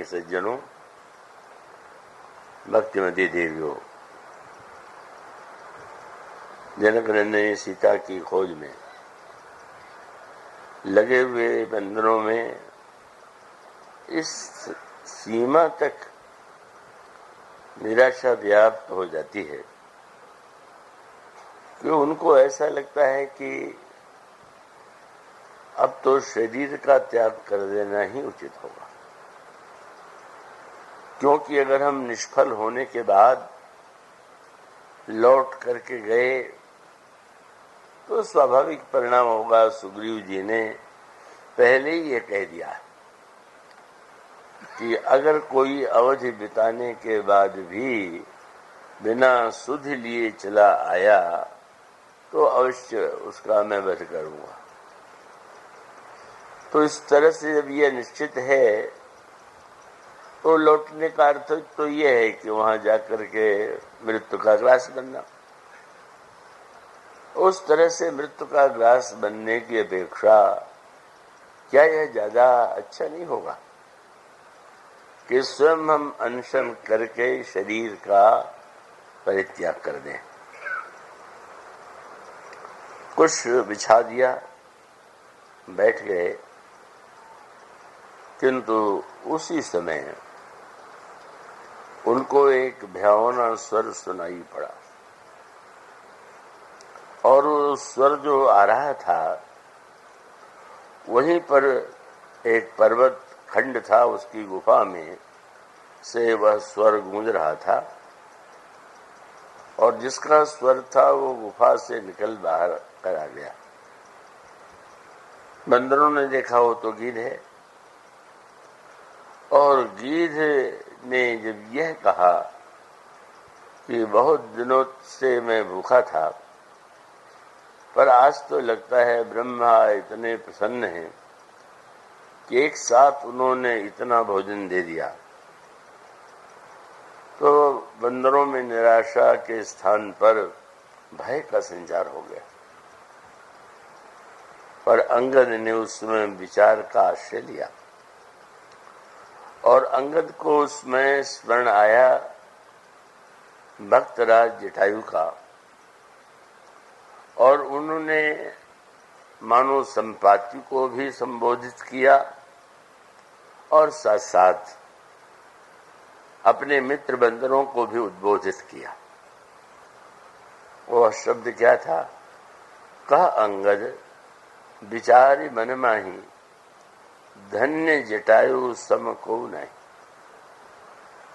सज्जनों, भक्तिमती देवियों, जनक नंदिनी सीता की खोज में लगे हुए बंधनों में इस सीमा तक निराशा व्याप्त हो जाती है कि उनको ऐसा लगता है कि अब तो शरीर का त्याग कर देना ही उचित होगा, क्योंकि अगर हम निष्फल होने के बाद लौट करके गए तो स्वाभाविक परिणाम होगा। सुग्रीव जी ने पहले ही ये कह दिया कि अगर कोई अवधि बिताने के बाद भी बिना सुध लिए चला आया तो अवश्य उसका मैं वध करूंगा। तो इस तरह से जब यह निश्चित है तो लौटने का अर्थ तो यह है कि वहां जाकर के मृत्यु का ग्रास बनना। उस तरह से मृत्यु का ग्रास बनने की अपेक्षा क्या यह ज्यादा अच्छा नहीं होगा कि स्वयं हम अनशन करके शरीर का परित्याग कर दें। कुछ बिछा दिया, बैठ गए, किंतु उसी समय उनको एक भयावना स्वर सुनाई पड़ा और वो स्वर जो आ रहा था वहीं पर एक पर्वत खंड था, उसकी गुफा में से वह स्वर गूंज रहा था और जिसका स्वर था वो गुफा से निकल बाहर कर आ गया। बंदरों ने देखा वो तो गीध है और गीध ने जब यह कहा कि बहुत दिनों से मैं भूखा था पर आज तो लगता है ब्रह्मा इतने प्रसन्न हैं कि एक साथ उन्होंने इतना भोजन दे दिया, तो बंदरों में निराशा के स्थान पर भय का संचार हो गया। पर अंगद ने उस समय विचार का आश्रय लिया और अंगद को उसमें स्मरण आया भक्तराज जटायु का और उन्होंने मानो संपाति को भी संबोधित किया और साथ साथ अपने मित्र बंदरों को भी उद्बोधित किया। वह शब्द क्या था? कह अंगद विचारी मन माही, धन्य जटायु सम को नहीं।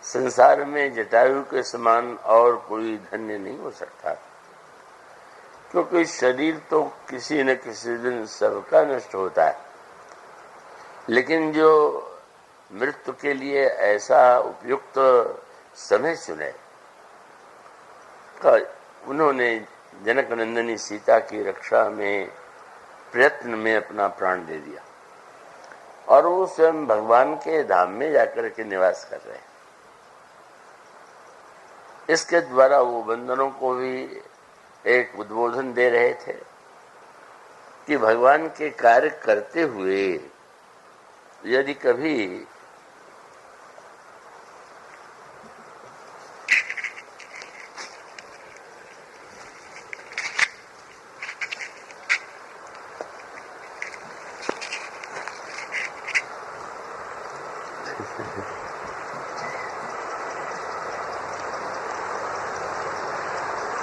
संसार में जटायु के समान और कोई धन्य नहीं हो सकता, क्योंकि शरीर तो किसी न किसी दिन सबका नष्ट होता है, लेकिन जो मृत्यु के लिए ऐसा उपयुक्त समय चुने, उन्होंने जनक नंदिनी सीता की रक्षा में प्रयत्न में अपना प्राण दे दिया और वो स्वयं भगवान के धाम में जाकर के निवास कर रहे हैं। इसके द्वारा वो बंदरों को भी एक उद्बोधन दे रहे थे कि भगवान के कार्य करते हुए यदि कभी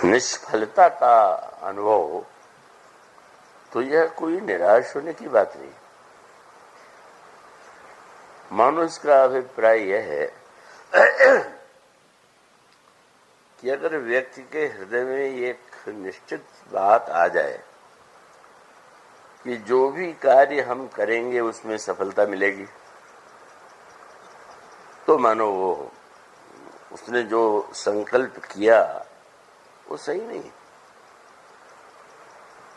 निष्फलता का अनुभव, तो यह कोई निराश होने की बात नहीं। मानो इसका अभिप्राय यह है कि अगर व्यक्ति के हृदय में एक निश्चित बात आ जाए कि जो भी कार्य हम करेंगे उसमें सफलता मिलेगी, तो मानो वो उसने जो संकल्प किया वो सही नहीं।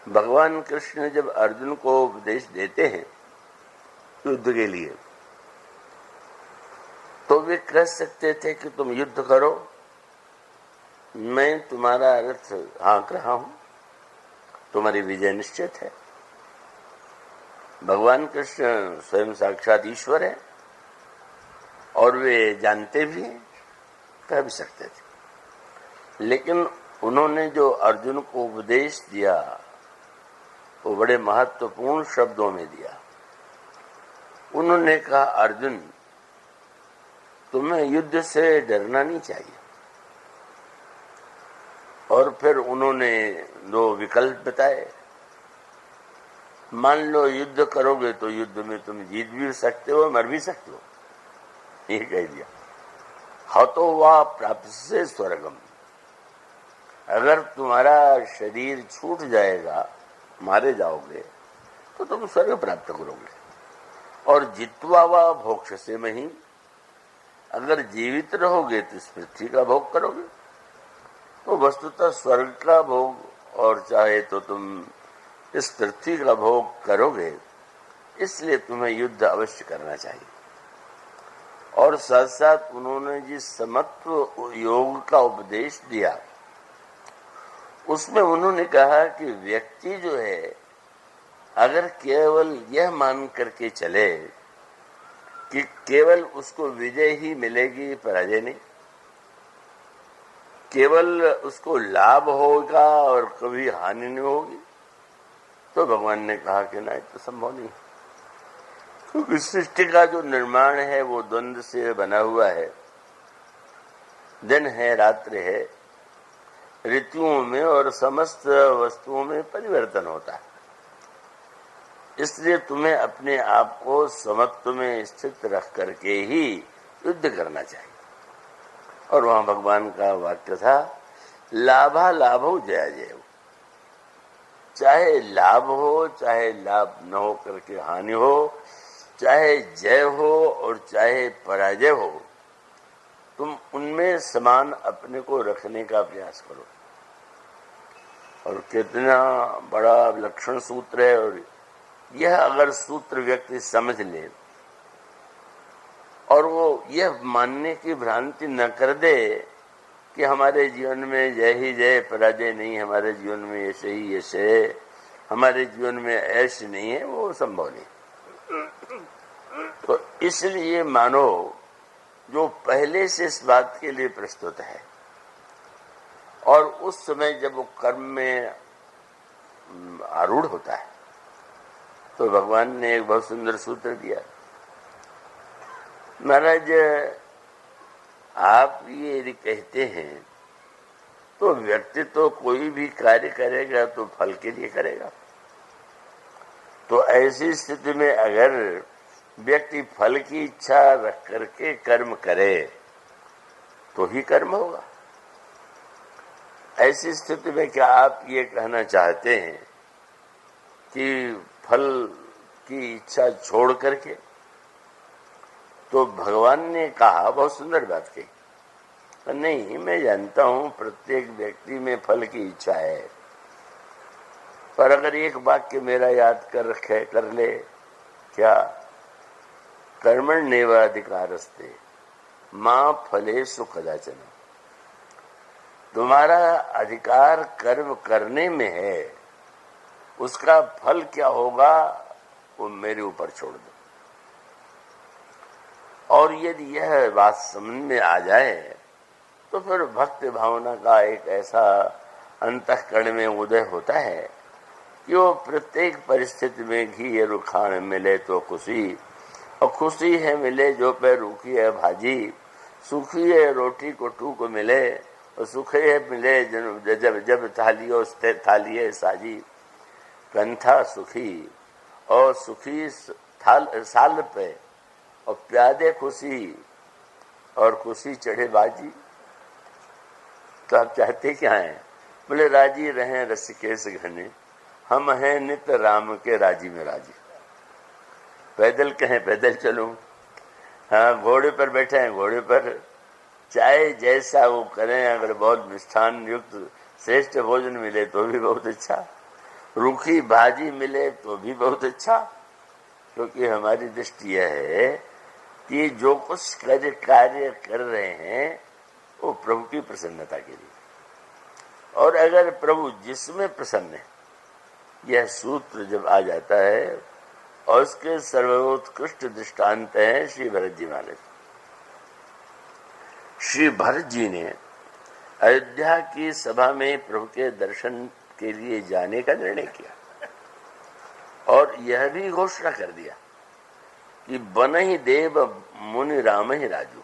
भगवान कृष्ण जब अर्जुन को उपदेश देते हैं युद्ध के लिए, तो वे कह सकते थे कि तुम युद्ध करो, मैं तुम्हारा रथ हाँक रहा हूं, तुम्हारी विजय निश्चित है। भगवान कृष्ण स्वयं साक्षात ईश्वर है और वे जानते भी हैं, कह भी सकते थे। लेकिन उन्होंने जो अर्जुन को उपदेश दिया वो बड़े महत्वपूर्ण शब्दों में दिया। उन्होंने कहा, अर्जुन तुम्हें युद्ध से डरना नहीं चाहिए। और फिर उन्होंने 2 विकल्प बताए। मान लो युद्ध करोगे तो युद्ध में तुम जीत भी सकते हो, मर भी सकते हो, ये कह दिया। हतो वा प्राप्त से स्वर्गम, अगर तुम्हारा शरीर छूट जाएगा, मारे जाओगे, तो तुम स्वर्ग प्राप्त करोगे। और जित्वा वा भोक्ष से मही, अगर जीवित रहोगे तो इस पृथ्वी का भोग करोगे। तो वस्तुतः स्वर्ग का भोग और चाहे तो तुम इस पृथ्वी का भोग करोगे, इसलिए तुम्हें युद्ध अवश्य करना चाहिए। और साथ साथ उन्होंने जिस समत्व योग का उपदेश दिया उसमें उन्होंने कहा कि व्यक्ति जो है अगर केवल यह मान करके चले कि केवल उसको विजय ही मिलेगी, पराजय नहीं, केवल उसको लाभ होगा और कभी हानि नहीं होगी, तो भगवान ने कहा कि ना, तो संभव नहीं। क्योंकि सृष्टि का जो निर्माण है वो द्वंद्व से बना हुआ है। दिन है, रात्रि है, ऋतुओं में और समस्त वस्तुओं में परिवर्तन होता है। इसलिए तुम्हें अपने आप को समत्व में स्थित रख करके ही युद्ध करना चाहिए। और वहां भगवान का वाक्य था, लाभा लाभो जया जय। चाहे लाभ हो, चाहे लाभ न हो करके हानि हो, चाहे जय हो और चाहे पराजय हो, तुम उनमें समान अपने को रखने का प्रयास करो। और कितना बड़ा विलक्षण सूत्र है। और यह अगर सूत्र व्यक्ति समझ ले और वो यह मानने की भ्रांति न कर दे कि हमारे जीवन में जय ही जय, पराजय नहीं, हमारे जीवन में ऐसे ही ऐसे, हमारे जीवन में ऐसे नहीं है, वो संभव नहीं। तो इसलिए मानो जो पहले से इस बात के लिए प्रस्तुत है और उस समय जब वो कर्म में आरूढ़ होता है, तो भगवान ने एक बहुत सुंदर सूत्र दिया। महाराज, आप ये यदि कहते हैं तो व्यक्ति तो कोई भी कार्य करेगा तो फल के लिए करेगा। तो ऐसी स्थिति में अगर व्यक्ति फल की इच्छा रख करके कर्म करे तो ही कर्म होगा। ऐसी स्थिति में क्या आप ये कहना चाहते हैं कि फल की इच्छा छोड़ करके? तो भगवान ने कहा, बहुत सुंदर बात कही, नहीं, मैं जानता हूं प्रत्येक व्यक्ति में फल की इच्छा है, पर अगर एक वाक्य मेरा याद कर ले, क्या? कर्मण्येवाधिकारस्ते मां फलेषु कदाचन। तुम्हारा अधिकार कर्म करने में है, उसका फल क्या होगा वो मेरे ऊपर छोड़ दो। और यदि यह बात समझ में आ जाए तो फिर भक्ति भावना का एक ऐसा अंतःकरण में उदय होता है कि वो प्रत्येक परिस्थिति में घी या रुखान मिले तो खुशी, और खुशी है मिले जो पे रूखी है भाजी, सूखी है रोटी को टूक मिले, और सूखे है मिले जब थाली है साजी। कंथा सुखी और सुखी साल पे, और प्यादे खुशी और खुशी चढ़े बाजी। तो आप चाहते क्या हैं? बोले राजी रहें रसिकेश घने, हम हैं नित राम के राजी में राजी। पैदल कहें पैदल चलूं, हाँ, घोड़े पर बैठे हैं घोड़े पर, चाहे जैसा वो करें, अगर बहुत मिष्ठान युक्त श्रेष्ठ भोजन मिले तो भी बहुत अच्छा, रूखी भाजी मिले तो भी बहुत अच्छा। क्योंकि हमारी दृष्टि यह है कि जो कुछ कार्य कर रहे हैं वो प्रभु की प्रसन्नता के लिए, और अगर प्रभु जिसमें प्रसन्न है, यह सूत्र जब आ जाता है, और उसके सर्वोत्कृष्ट दृष्टांत है श्री भरत जी महाराज। श्री भरत जी ने अयोध्या की सभा में प्रभु के दर्शन के लिए जाने का निर्णय किया और यह भी घोषणा कर दिया कि बन ही देव मुनि राम ही राजू,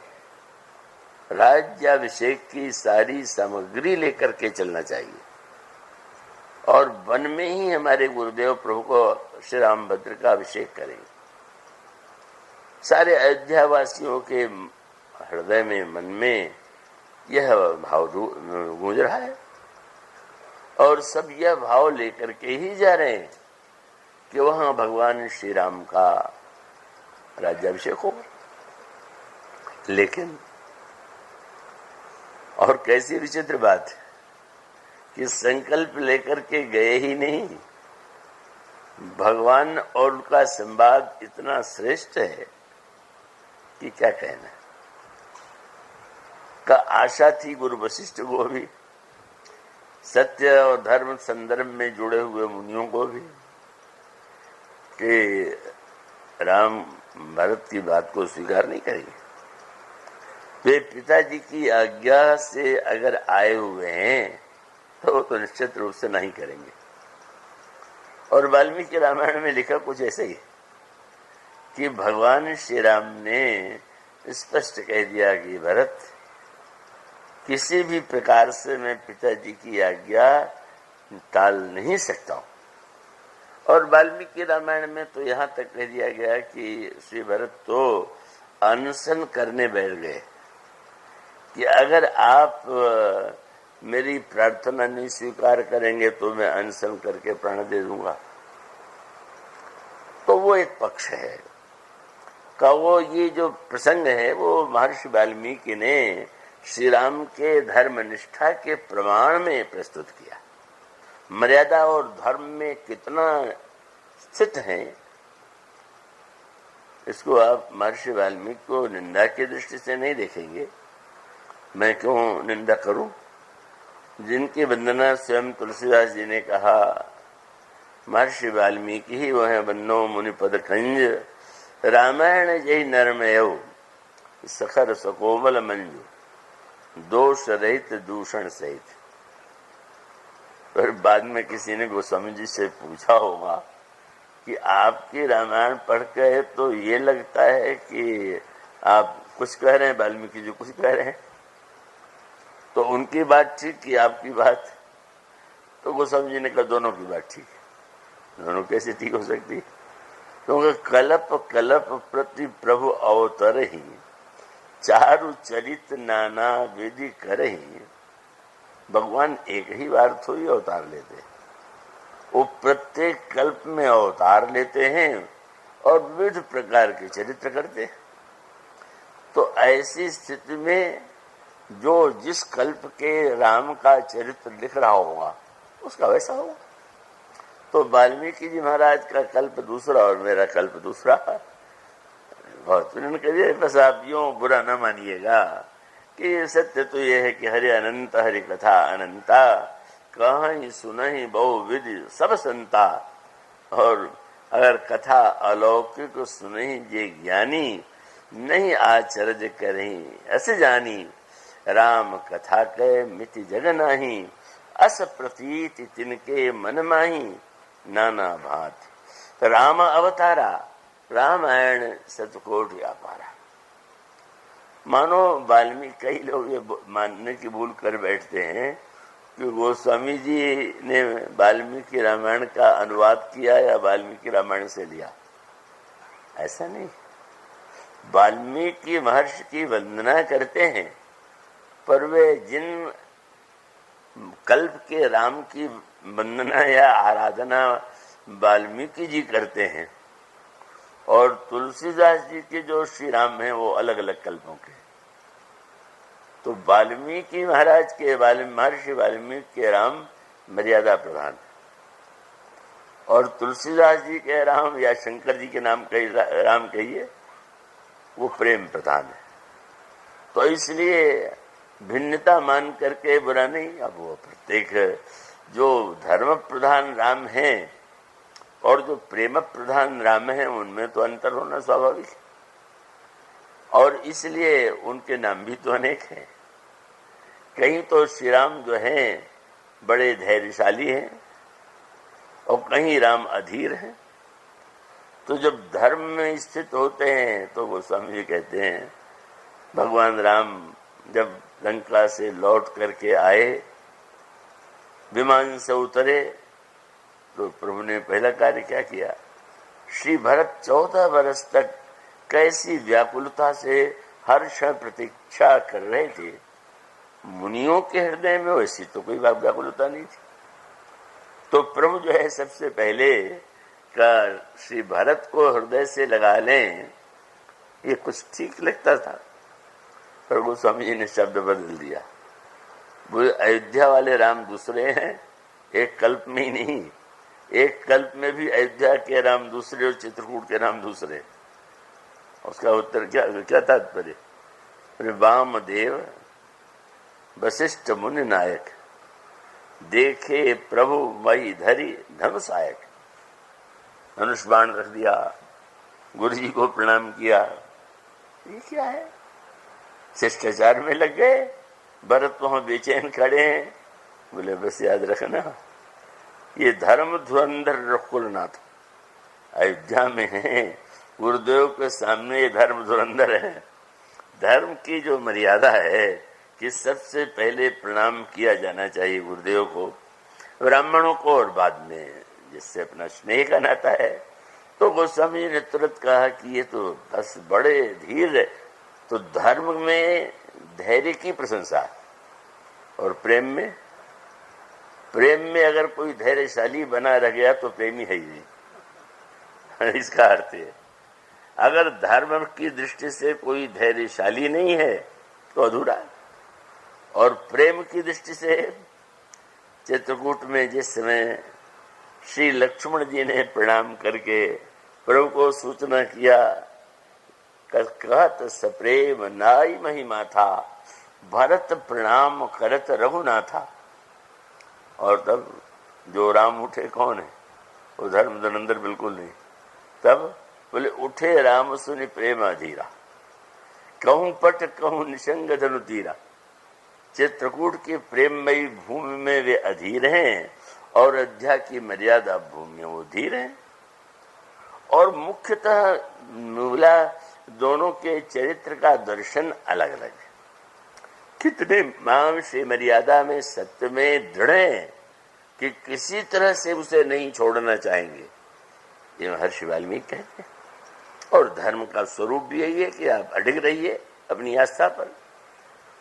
राज्याभिषेक की सारी सामग्री लेकर के चलना चाहिए और वन में ही हमारे गुरुदेव प्रभु को श्री रामभद्र का अभिषेक करेंगे। सारे अयोध्या वासियों के हृदय में, मन में यह भाव गूंज रहा है और सब यह भाव लेकर के ही जा रहे हैं कि वहां भगवान श्री राम का राज्याभिषेक होगा। लेकिन और कैसी विचित्र बात है कि संकल्प लेकर के गए ही नहीं, भगवान और उनका संवाद इतना श्रेष्ठ है कि क्या कहना। का आशा थी गुरु वशिष्ठ को भी, सत्य और धर्म संदर्भ में जुड़े हुए मुनियों को भी, कि राम भरत की बात को स्वीकार नहीं करेंगे। वे पिताजी की आज्ञा से अगर आए हुए हैं तो वो तो निश्चित रूप से नहीं करेंगे। और वाल्मीकि रामायण में लिखा कुछ ऐसे ही कि भगवान श्री राम ने स्पष्ट कह दिया कि भरत, किसी भी प्रकार से मैं पिताजी की आज्ञा टाल नहीं सकता हूं। और वाल्मीकि रामायण में तो यहाँ तक कह दिया गया कि श्री भरत तो अनशन करने बैठ गए कि अगर आप मेरी प्रार्थना नहीं स्वीकार करेंगे तो मैं अनशन करके प्राण दे दूंगा। तो वो एक पक्ष है का, वो ये जो प्रसंग है वो महर्षि वाल्मीकि ने श्री राम के धर्म निष्ठा के प्रमाण में प्रस्तुत किया। मर्यादा और धर्म में कितना स्थित है, इसको आप महर्षि वाल्मीकि को निंदा की दृष्टि से नहीं देखेंगे। मैं क्यों निंदा करूं? जिनकी वंदना स्वयं तुलसीदास जी ने कहा, महर्षि वाल्मीकि ही वह बन्नो मुनि पद कंज, रामायण जय नरमयो सखर सकोमल मंजू, दोष रहित दूषण सहित। फिर बाद में किसी ने गोस्वामी जी से पूछा होगा कि आपकी रामायण पढ़ के तो ये लगता है कि आप कुछ कह रहे हैं, वाल्मीकि जी कुछ कह रहे हैं, तो उनकी बात ठीक कि आपकी बात? तो गोस्वामी जी ने कहा दोनों की बात ठीक है। दोनों कैसे ठीक हो सकती? क्योंकि कलप कलप प्रति प्रभु अवतर ही, चारु चरित नाना विधि करही। भगवान एक ही बार थोड़ी अवतार लेते, वो प्रत्येक कल्प में अवतार लेते हैं और विविध प्रकार के चरित्र करते हैं। तो ऐसी स्थिति में जो जिस कल्प के राम का चरित्र लिख रहा होगा उसका वैसा होगा। तो वाल्मीकि जी महाराज का कल्प दूसरा और मेरा कल्प दूसरा। बहुत उन्होंने कहिए बस आप यूं बुरा न मानिएगा कि सत्य तो यह है कि हरि अनंत, हरि कथा अनंता, कहीं सुनहि बहु विधि सब संता। और अगर कथा अलौकिक सुनहि जे ज्ञानी, नहीं आचर्य करही अस जानी। राम कथा के मिति जग नाही, अस प्रतीति तिनके मन माही। नाना भांति राम अवतारा, रामायण सतकोट व्यापारा। मानो वाल्मीकि, कई लोग ये मानने की भूल कर बैठते हैं कि गोस्वामी जी ने वाल्मीकि रामायण का अनुवाद किया या वाल्मीकि रामायण से लिया। ऐसा नहीं। वाल्मीकि महर्षि की वंदना करते हैं, पर वे जिन कल्प के राम की वंदना या आराधना वाल्मीकि जी करते हैं और तुलसीदास जी के जो श्री राम हैं वो अलग अलग कल्पों के। तो वाल्मीकि महाराज के महर्षि वाल्मीकि के राम मर्यादा प्रधान और तुलसीदास जी के राम या शंकर जी के नाम राम कहिए वो प्रेम प्रधान है। तो इसलिए भिन्नता मान करके बुरा नहीं। अब वो प्रत्येक जो धर्म प्रधान राम है और जो प्रेम प्रधान राम है उनमें तो अंतर होना स्वाभाविक है और इसलिए उनके नाम भी तो अनेक हैं। कहीं तो श्री राम जो हैं बड़े धैर्यशाली हैं और कहीं राम अधीर हैं। तो जब धर्म में स्थित होते हैं तो गोस्वामी जी कहते हैं भगवान राम जब लंका से लौट करके आए, विमान से उतरे, तो प्रभु ने पहला कार्य क्या किया? श्री भरत 14 वर्ष तक कैसी व्याकुलता से हर क्षण प्रतीक्षा कर रहे थे, मुनियों के हृदय में वैसी तो कोई व्याकुलता नहीं थी। तो प्रभु जो है सबसे पहले का श्री भरत को हृदय से लगा लें, ये कुछ ठीक लगता था, पर गोस्वामी जी ने शब्द बदल दिया। वो अयोध्या वाले राम दूसरे हैं, एक कल्प में ही नहीं, एक कल्प में भी अयोध्या के राम दूसरे और चित्रकूट के राम दूसरे। उसका उत्तर क्या तात्पर्य? वामदेव वशिष्ठ मुनि नायक, देखे प्रभु वही धरी धनुषायक। धनुष बाण रख दिया, गुरु जी को प्रणाम किया, ये क्या है? शिष्टाचार में लग गए। भरत वहां बेचैन खड़े हैं, बोले बस याद रखना ये धर्म धुरंधर रघुकुलनाथ अयोध्या में है, गुरुदेव के सामने ये धर्म धुरंधर है। धर्म की जो मर्यादा है कि सबसे पहले प्रणाम किया जाना चाहिए गुरुदेव को, ब्राह्मणों को, और बाद में जिससे अपना स्नेह का नाता है। तो गोस्वामी जी ने तुरंत कहा कि ये तो बस बड़े धीर है। तो धर्म में धैर्य की प्रशंसा, और प्रेम में अगर कोई धैर्यशाली बना रह गया तो प्रेमी है ही नहीं। इसका अर्थ है अगर धर्म की दृष्टि से कोई धैर्यशाली नहीं है तो अधूरा है। और प्रेम की दृष्टि से चित्रकूट में जिस समय श्री लक्ष्मण जी ने प्रणाम करके प्रभु को सूचना किया, कहत सप्रेम नाई महिमा था, भरत प्रणाम करत रघुनाथा। और तब जो राम उठे कौन है? वो धर्म धनंदर बिल्कुल नहीं। तब बोले उठे राम सुनि प्रेम अधीरा, कहूं पट कहूं निशंग धनु तीरा। चित्रकूट की प्रेममयी भूमि में वे अधीर हैं और अयोध्या की मर्यादा भूमि में वो धीर हैं। और मुख्यतः मूला दोनों के चरित्र का दर्शन अलग अलग है। कितने माम से मर्यादा में सत्य में दृढ़ हैं कि किसी तरह से उसे नहीं छोड़ना चाहेंगे, ये महर्षि वाल्मीकि कहते हैं। और धर्म का स्वरूप भी यही है कि आप अडिग रहिए अपनी आस्था पर,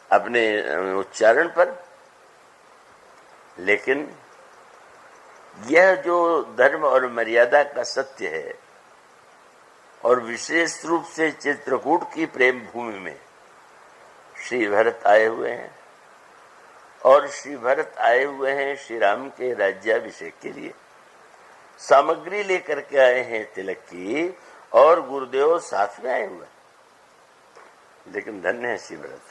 अपने उच्चारण पर। लेकिन यह जो धर्म और मर्यादा का सत्य है, और विशेष रूप से चित्रकूट की प्रेम भूमि में श्री भरत आए हुए हैं, और श्री भरत आए हुए हैं श्री राम के राज्याभिषेक के लिए। सामग्री लेकर के आए हैं तिलक की, और गुरुदेव साथ में आए हुए हैं। लेकिन धन्य है श्री भरत,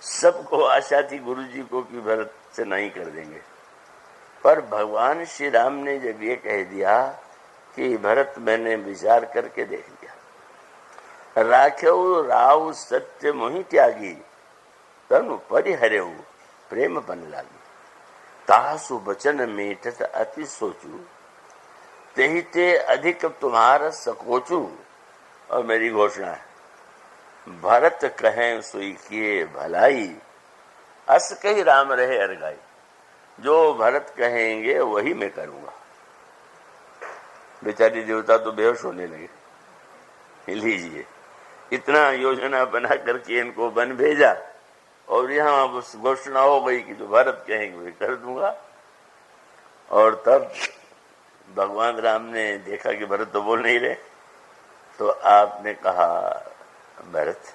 सबको आशा थी गुरु जी को कि भरत से नहीं कर देंगे, पर भगवान श्री राम ने जब ये कह दिया कि भरत मैंने विचार करके देख लिया, राख्यऊ राव सत्य मोहि त्यागी, तनु परिहरेऊ प्रेम बन लागी। तासु बचन मीठत अति सोचू, तेहि ते अधिक तुम्हारा सकोचू। और मेरी घोषणा है, भरत कहें सुई किए भलाई, अस कही राम रहे अरगाई। जो भरत कहेंगे वही मैं करूंगा। बेचारी देवता तो बेहोश होने लगे। लीजिए, इतना योजना बना करके इनको बन भेजा, और यहाँ घोषणा हो गई कि जो भरत कहेंगे वही कर दूंगा। और तब भगवान राम ने देखा कि भरत तो बोल नहीं रहे, तो आपने कहा भरत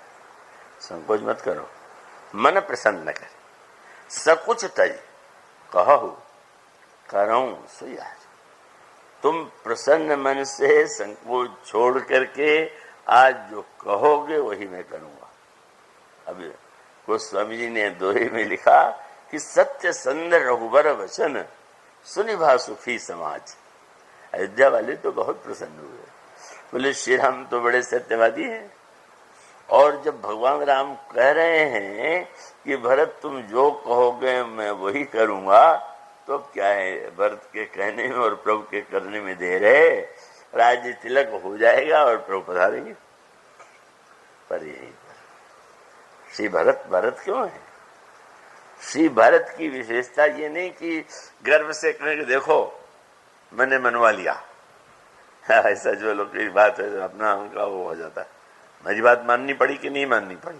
संकोच मत करो, मन प्रसन्न न कर, सकुच तज कहु करऊं सुयार। तुम प्रसन्न मन से संकोच छोड़ करके आज जो कहोगे वही मैं करूंगा। अब गोस्वामी जी ने दोहे में लिखा कि सत्य संदर रघुबर वचन सुनिभा सुखी समाज। अयोध्या वाले तो बहुत प्रसन्न हुए, बोले श्री राम तो बड़े सत्यवादी हैं, और जब भगवान राम कह रहे हैं कि भरत तुम जो कहोगे मैं वही करूंगा, तो क्या है, भरत के कहने में और प्रभु के करने में देर है, राज्य तिलक हो जाएगा और प्रभु पधारेंगे। पर यही श्री भरत भरत क्यों है? श्री भरत की विशेषता ये नहीं कि गर्व से कहें कि देखो मैंने मनवा लिया। ऐसा जो लोग की बात है अपना उनका वो हो जाता है, मेरी बात माननी पड़ी कि नहीं माननी पड़ी।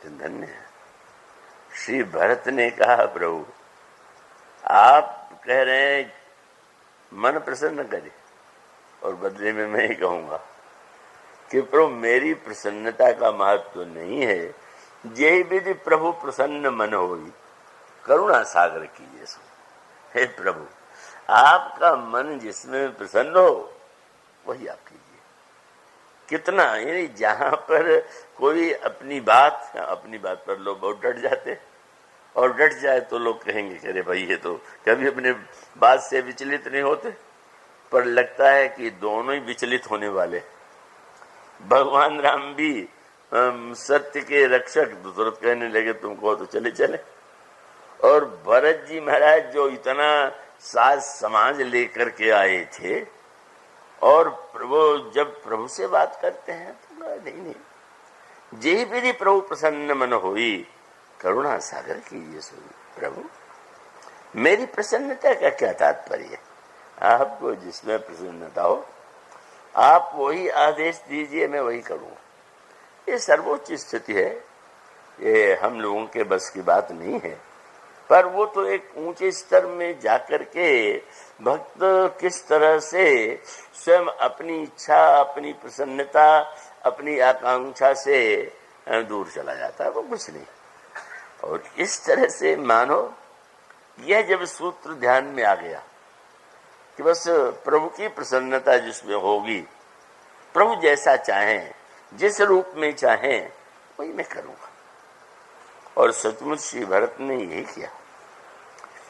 धन्य है श्री भरत ने कहा प्रभु आप कह रहे हैं मन प्रसन्न करे, और बदले में मैं ही कहूंगा कि प्रभु मेरी प्रसन्नता का महत्व तो नहीं है, यही विधि प्रभु प्रसन्न मन होई करुणा सागर कीजिए सो। हे प्रभु आपका मन जिसमें प्रसन्न हो वही आप कीजिए। कितना, यानी जहां पर कोई अपनी बात पर लोग बहुत डट जाते, और डट जाए तो लोग कहेंगे कि अरे भाई ये तो कभी अपने बात से विचलित नहीं होते, पर लगता है कि दोनों ही विचलित होने वाले। भगवान राम भी सत्य के रक्षक, तो तुरंत कहने लगे तुमको तो चले चले। और भरत जी महाराज जो इतना साज समाज लेकर के आए थे, और वो जब प्रभु से बात करते हैं तो नहीं, जेहि विधि प्रभु प्रसन्न मन होई करुणा सागर कीजिए सो। प्रभु मेरी प्रसन्नता का क्या तात्पर्य है? आपको जिसमें प्रसन्नता हो आप वही आदेश दीजिए, मैं वही करूँगा। ये सर्वोच्च स्थिति है, ये हम लोगों के बस की बात नहीं है, पर वो तो एक ऊंचे स्तर में जाकर के भक्त किस तरह से स्वयं अपनी इच्छा, अपनी प्रसन्नता, अपनी आकांक्षा से दूर चला जाता है, वो कुछ नहीं। और इस तरह से मानो यह जब सूत्र ध्यान में आ गया कि बस प्रभु की प्रसन्नता जिसमें होगी, प्रभु जैसा चाहें, जिस रूप में चाहें वही मैं करूंगा। और सचमुच श्री भरत ने यही किया।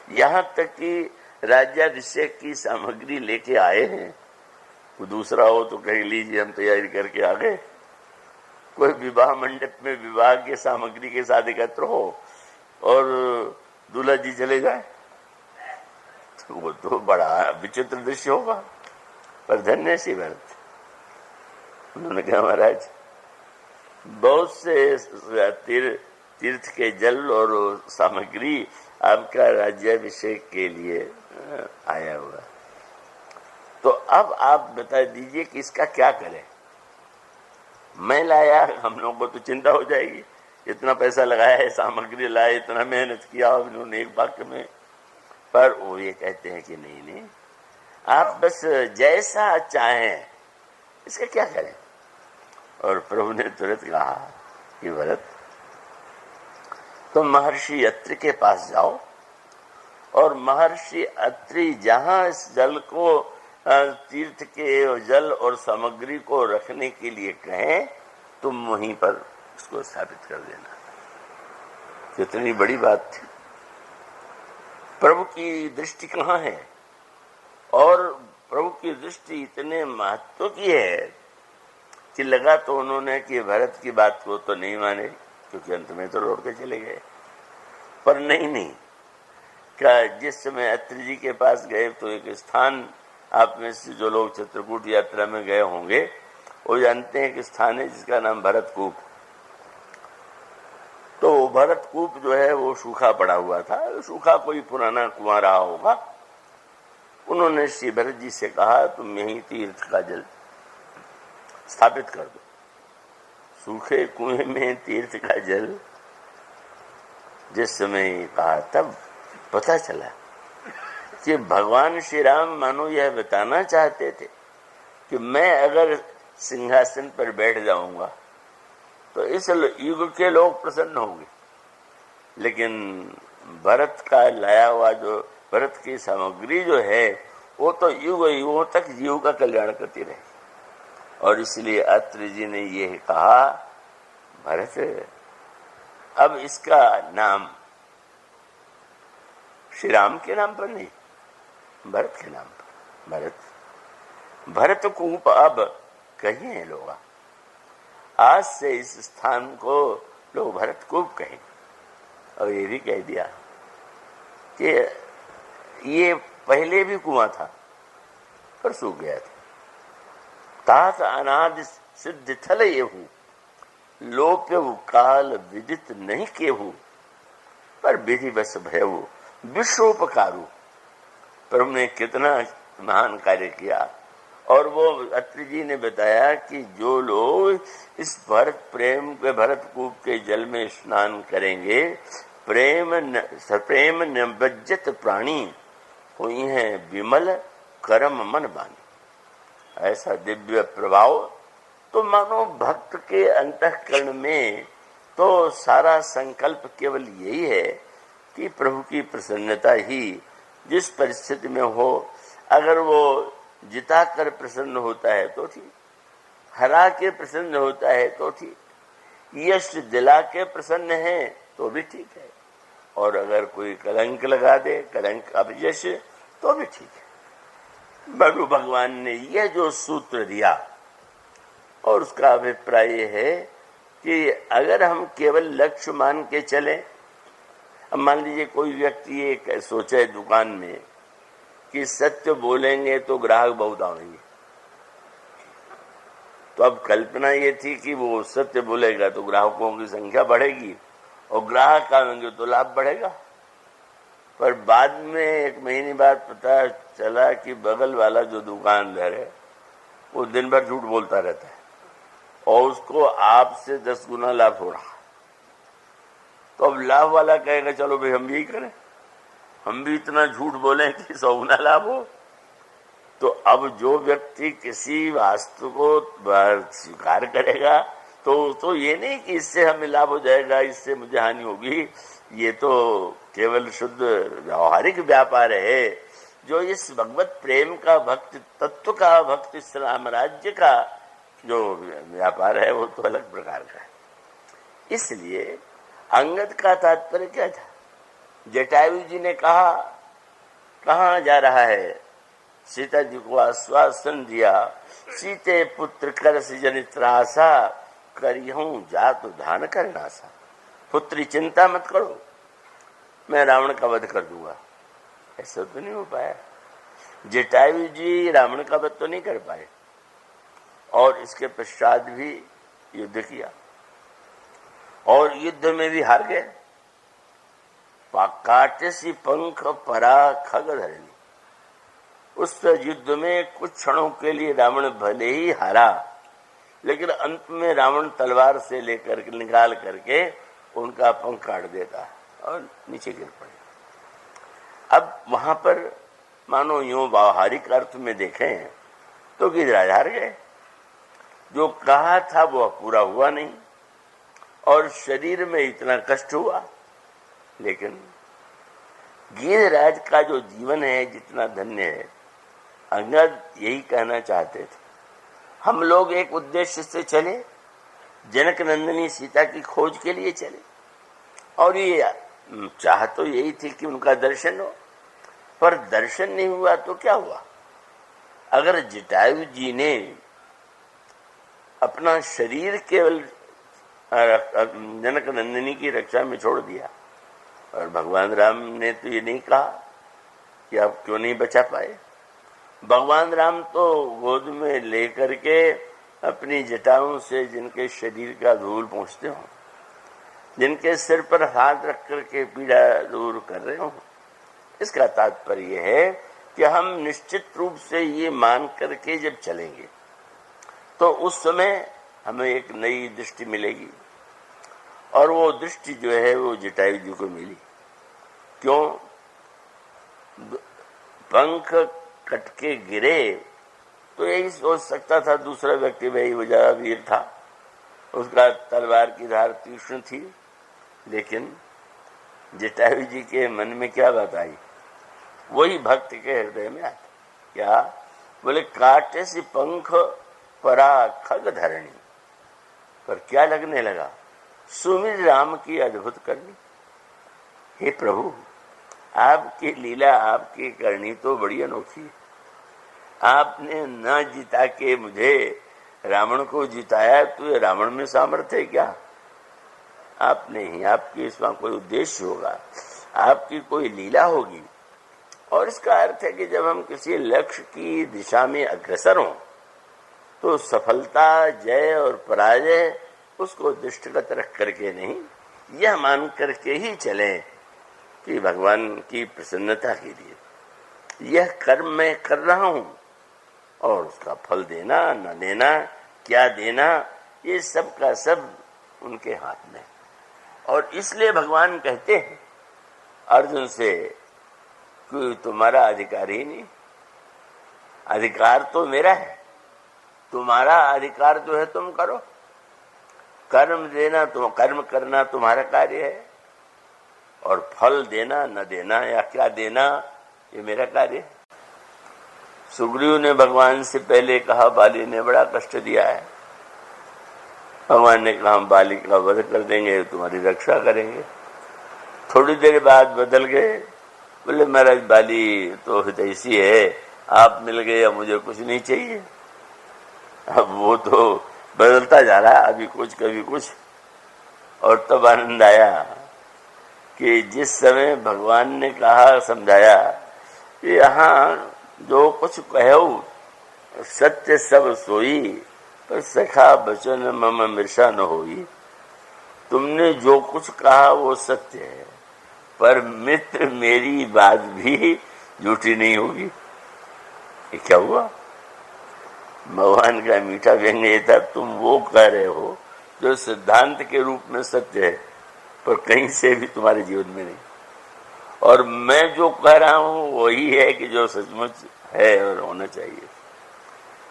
यहां तक कि राज्याभिषेक की सामग्री लेके आए हैं। कोई दूसरा हो तो कह लीजिए हम तैयारी करके आ गए, कोई विवाह मंडप में विवाह के सामग्री के साथ एकत्र हो और दूल्हा जी चले जाए, तो वो तो बड़ा विचित्र दृश्य होगा। पर धन्य श्री भरत, उन्होंने कहा महाराज बहुत से तीर्थ के जल और सामग्री आपका राज्याभिषेक के लिए आया हुआ, तो अब आप बता दीजिए कि इसका क्या करें। मैं लाया, हम लोगों को तो चिंता हो जाएगी, इतना पैसा लगाया है, सामग्री लाए, इतना मेहनत किया उन्होंने एक वाक्य में। पर वो ये कहते हैं कि नहीं, आप बस जैसा चाहें, इसका क्या करें। और प्रभु ने तुरंत कहा कि भरत तुम महर्षि अत्रि के पास जाओ, और महर्षि अत्रि जहां इस जल को, तीर्थ के जल और सामग्री को रखने के लिए कहें, तुम वहीं पर उसको स्थापित कर देना। कितनी बड़ी बात थी। प्रभु की दृष्टि कहाँ है, और प्रभु की दृष्टि इतने महत्व की है कि लगा तो उन्होंने कि भरत की बात को तो नहीं माने, क्योंकि अंत में तो लौट के चले गए। पर नहीं, क्या जिस समय अत्रि जी के पास गए तो एक स्थान, आप में से जो लोग चित्रकूट यात्रा में गए होंगे वो जानते हैं कि स्थान है जिसका नाम भरतकूप। तो भरतकूप जो है वो सूखा पड़ा हुआ था, सूखा कोई पुराना कुआं रहा होगा। उन्होंने श्री भरत जी से कहा तुम यहीं तीर्थ का जल स्थापित कर दो। सूखे कुएं में तीर्थ का जल जिस समय कहा, तब पता चला कि भगवान श्री राम मानो यह बताना चाहते थे कि मैं अगर सिंहासन पर बैठ जाऊंगा तो इस युग के लोग प्रसन्न होंगे, लेकिन भरत का लाया हुआ जो भरत की सामग्री जो है वो तो युग युगों तक जीव का कल्याण करती रहे। और इसलिए अत्रि जी ने यह कहा भरत अब इसका नाम श्री राम के नाम पर नहीं, भरत के नाम पर। भरत कूप अब कहिए लोग, आज से इस स्थान को लोग भरतकूप कहेंगे। और ये भी कह दिया कि ये पहले भी कुआं था पर सूख गया था। तात अनादि सिद्ध थल येहू, लोप्यहु काल विदित नहीं केहू, पर विधि बस भयऊ विश्वोपकारू। प्रभु ने कितना महान कार्य किया। और वो अत्रि जी ने बताया कि जो लोग इस भरतकूप के जल में स्नान करेंगे, प्रेम निबज्जत प्राणी हुई है विमल करम मन बानी। ऐसा दिव्य प्रभाव तो मानो भक्त के अंतःकरण में तो सारा संकल्प केवल यही है कि प्रभु की प्रसन्नता ही जिस परिस्थिति में हो, अगर वो जिता कर प्रसन्न होता है तो ठीक, हरा के प्रसन्न होता है तो ठीक, यश दिला के प्रसन्न है तो भी ठीक है, और अगर कोई कलंक लगा दे, कलंक अपयश, तो भी ठीक है। बड़ू भगवान ने यह जो सूत्र दिया और उसका अभिप्राय है कि अगर हम केवल लक्ष्य मान के चले, अब मान लीजिए कोई व्यक्ति एक सोचे दुकान में कि सत्य बोलेंगे तो ग्राहक बहुत आएंगे, तो अब कल्पना ये थी कि वो सत्य बोलेगा तो ग्राहकों की संख्या बढ़ेगी और ग्राहक आएंगे तो लाभ बढ़ेगा। पर बाद में एक महीने बाद पता चला कि बगल वाला जो दुकानदार है वो दिन भर झूठ बोलता रहता है और उसको आपसे 10 गुना लाभ हो रहा। तो अब लाभ वाला कहेगा चलो भाई हम भी यही करें, हम भी इतना झूठ बोले कि 100 गुना लाभ हो। तो अब जो व्यक्ति किसी वास्तु को स्वीकार करेगा तो ये नहीं कि इससे हमें लाभ हो जाएगा, इससे मुझे हानि होगी, ये तो केवल शुद्ध व्यवहारिक व्यापार है। जो इस भगवत प्रेम का, भक्ति तत्व का, भक्ति साम्राज्य का जो व्यापार है वो तो अलग प्रकार का है। इसलिए अंगद का तात्पर्य क्या था? जटायु जी ने कहा कहाँ जा रहा है, सीता जी को आश्वासन दिया, सीते पुत्र कर जनित त्रासा, करिहूं जात धान करना सा। पुत्री चिंता मत करो, मैं रावण का वध कर दूंगा। ऐसा तो नहीं हो पाया। जटायु जी रावण का वध तो नहीं कर पाए और इसके पश्चात भी युद्ध किया और युद्ध में भी हार गए। काटेसी पंख परा खग धरनी, उस युद्ध में कुछ क्षणों के लिए रावण भले ही हारा, लेकिन अंत में रावण तलवार से लेकर निकाल करके उनका पंख काट देता और नीचे गिर पड़े। अब वहां पर मानो यूं व्यवहारिक अर्थ में देखें तो गिरिराज हार गए। जो कहा था वो पूरा हुआ नहीं और शरीर में इतना कष्ट हुआ। लेकिन गिरिराज का जो जीवन है जितना धन्य है, अंगद यही कहना चाहते थे। हम लोग एक उद्देश्य से चले, जनक नंदिनी सीता की खोज के लिए चले और ये चाह तो यही थी कि उनका दर्शन हो, पर दर्शन नहीं हुआ तो क्या हुआ? अगर जटायु जी ने अपना शरीर केवल जनक नंदिनी की रक्षा में छोड़ दिया और भगवान राम ने तो ये नहीं कहा कि आप क्यों नहीं बचा पाए। भगवान राम तो गोद में लेकर के अपनी जटाओं से जिनके शरीर का धूल पहुंचते हो, जिनके सिर पर हाथ रख करके पीड़ा दूर कर रहे हो, इसका तात्पर्य है कि हम निश्चित रूप से ये मान करके जब चलेंगे तो उस समय हमें एक नई दृष्टि मिलेगी और वो दृष्टि जो है वो जटायु जी को मिली। क्यों? पंख कटके गिरे तो यही सोच सकता था दूसरा व्यक्ति, भाई वो ज्यादा वीर था, उसका तलवार की धार तीक्ष्ण थी, लेकिन जटायु जी के मन में क्या बात आई? वही भक्त के हृदय में आता। क्या बोले? काटे सी पंख परा खग धरणी, पर क्या लगने लगा? सुमिर राम की अद्भुत करनी। हे प्रभु, आपकी लीला, आपकी करनी तो बड़ी अनोखी है। आपने न जिता के मुझे रावण को जिताया तो ये रावण में सामर्थ्य है क्या? आप नहीं, आपके इसमें कोई उद्देश्य होगा, आपकी कोई लीला होगी। और इसका अर्थ है कि जब हम किसी लक्ष्य की दिशा में अग्रसर हों तो सफलता, जय और पराजय उसको दृष्टिगत रख करके नहीं, यह मान करके ही चलें कि भगवान की प्रसन्नता के लिए यह कर्म मैं कर रहा हूं और उसका फल देना न देना, क्या देना, ये सब का सब उनके हाथ में। और इसलिए भगवान कहते हैं अर्जुन से कि तुम्हारा अधिकार ही नहीं, अधिकार तो मेरा है, तुम्हारा अधिकार जो है तुम करो, कर्म देना, तुम कर्म करना तुम्हारा कार्य है और फल देना न देना या क्या देना ये मेरा कार्य है। सुग्रीव ने भगवान से पहले कहा बाली ने बड़ा कष्ट दिया है, भगवान ने कहा हम बाली का वध कर देंगे, तुम्हारी रक्षा करेंगे। थोड़ी देर बाद बदल गए, बोले महाराज बाली तो हितैषी है, आप मिल गए, अब मुझे कुछ नहीं चाहिए। अब वो तो बदलता जा रहा, अभी कुछ कभी कुछ। और तब आनंद आया कि जिस समय भगवान ने कहा, समझाया कि यहाँ जो कुछ कहो सत्य सब सोई, पर सखा बचन मम मृषा न होई। तुमने जो कुछ कहा वो सत्य है, पर मित्र मेरी बात भी झूठी नहीं होगी। ये क्या हुआ? भगवान का मीठा व्यंग्य था, तुम वो कह रहे हो जो सिद्धांत के रूप में सत्य है पर कहीं से भी तुम्हारे जीवन में नहीं, और मैं जो कह रहा हूं वही है कि जो सचमुच है और होना चाहिए।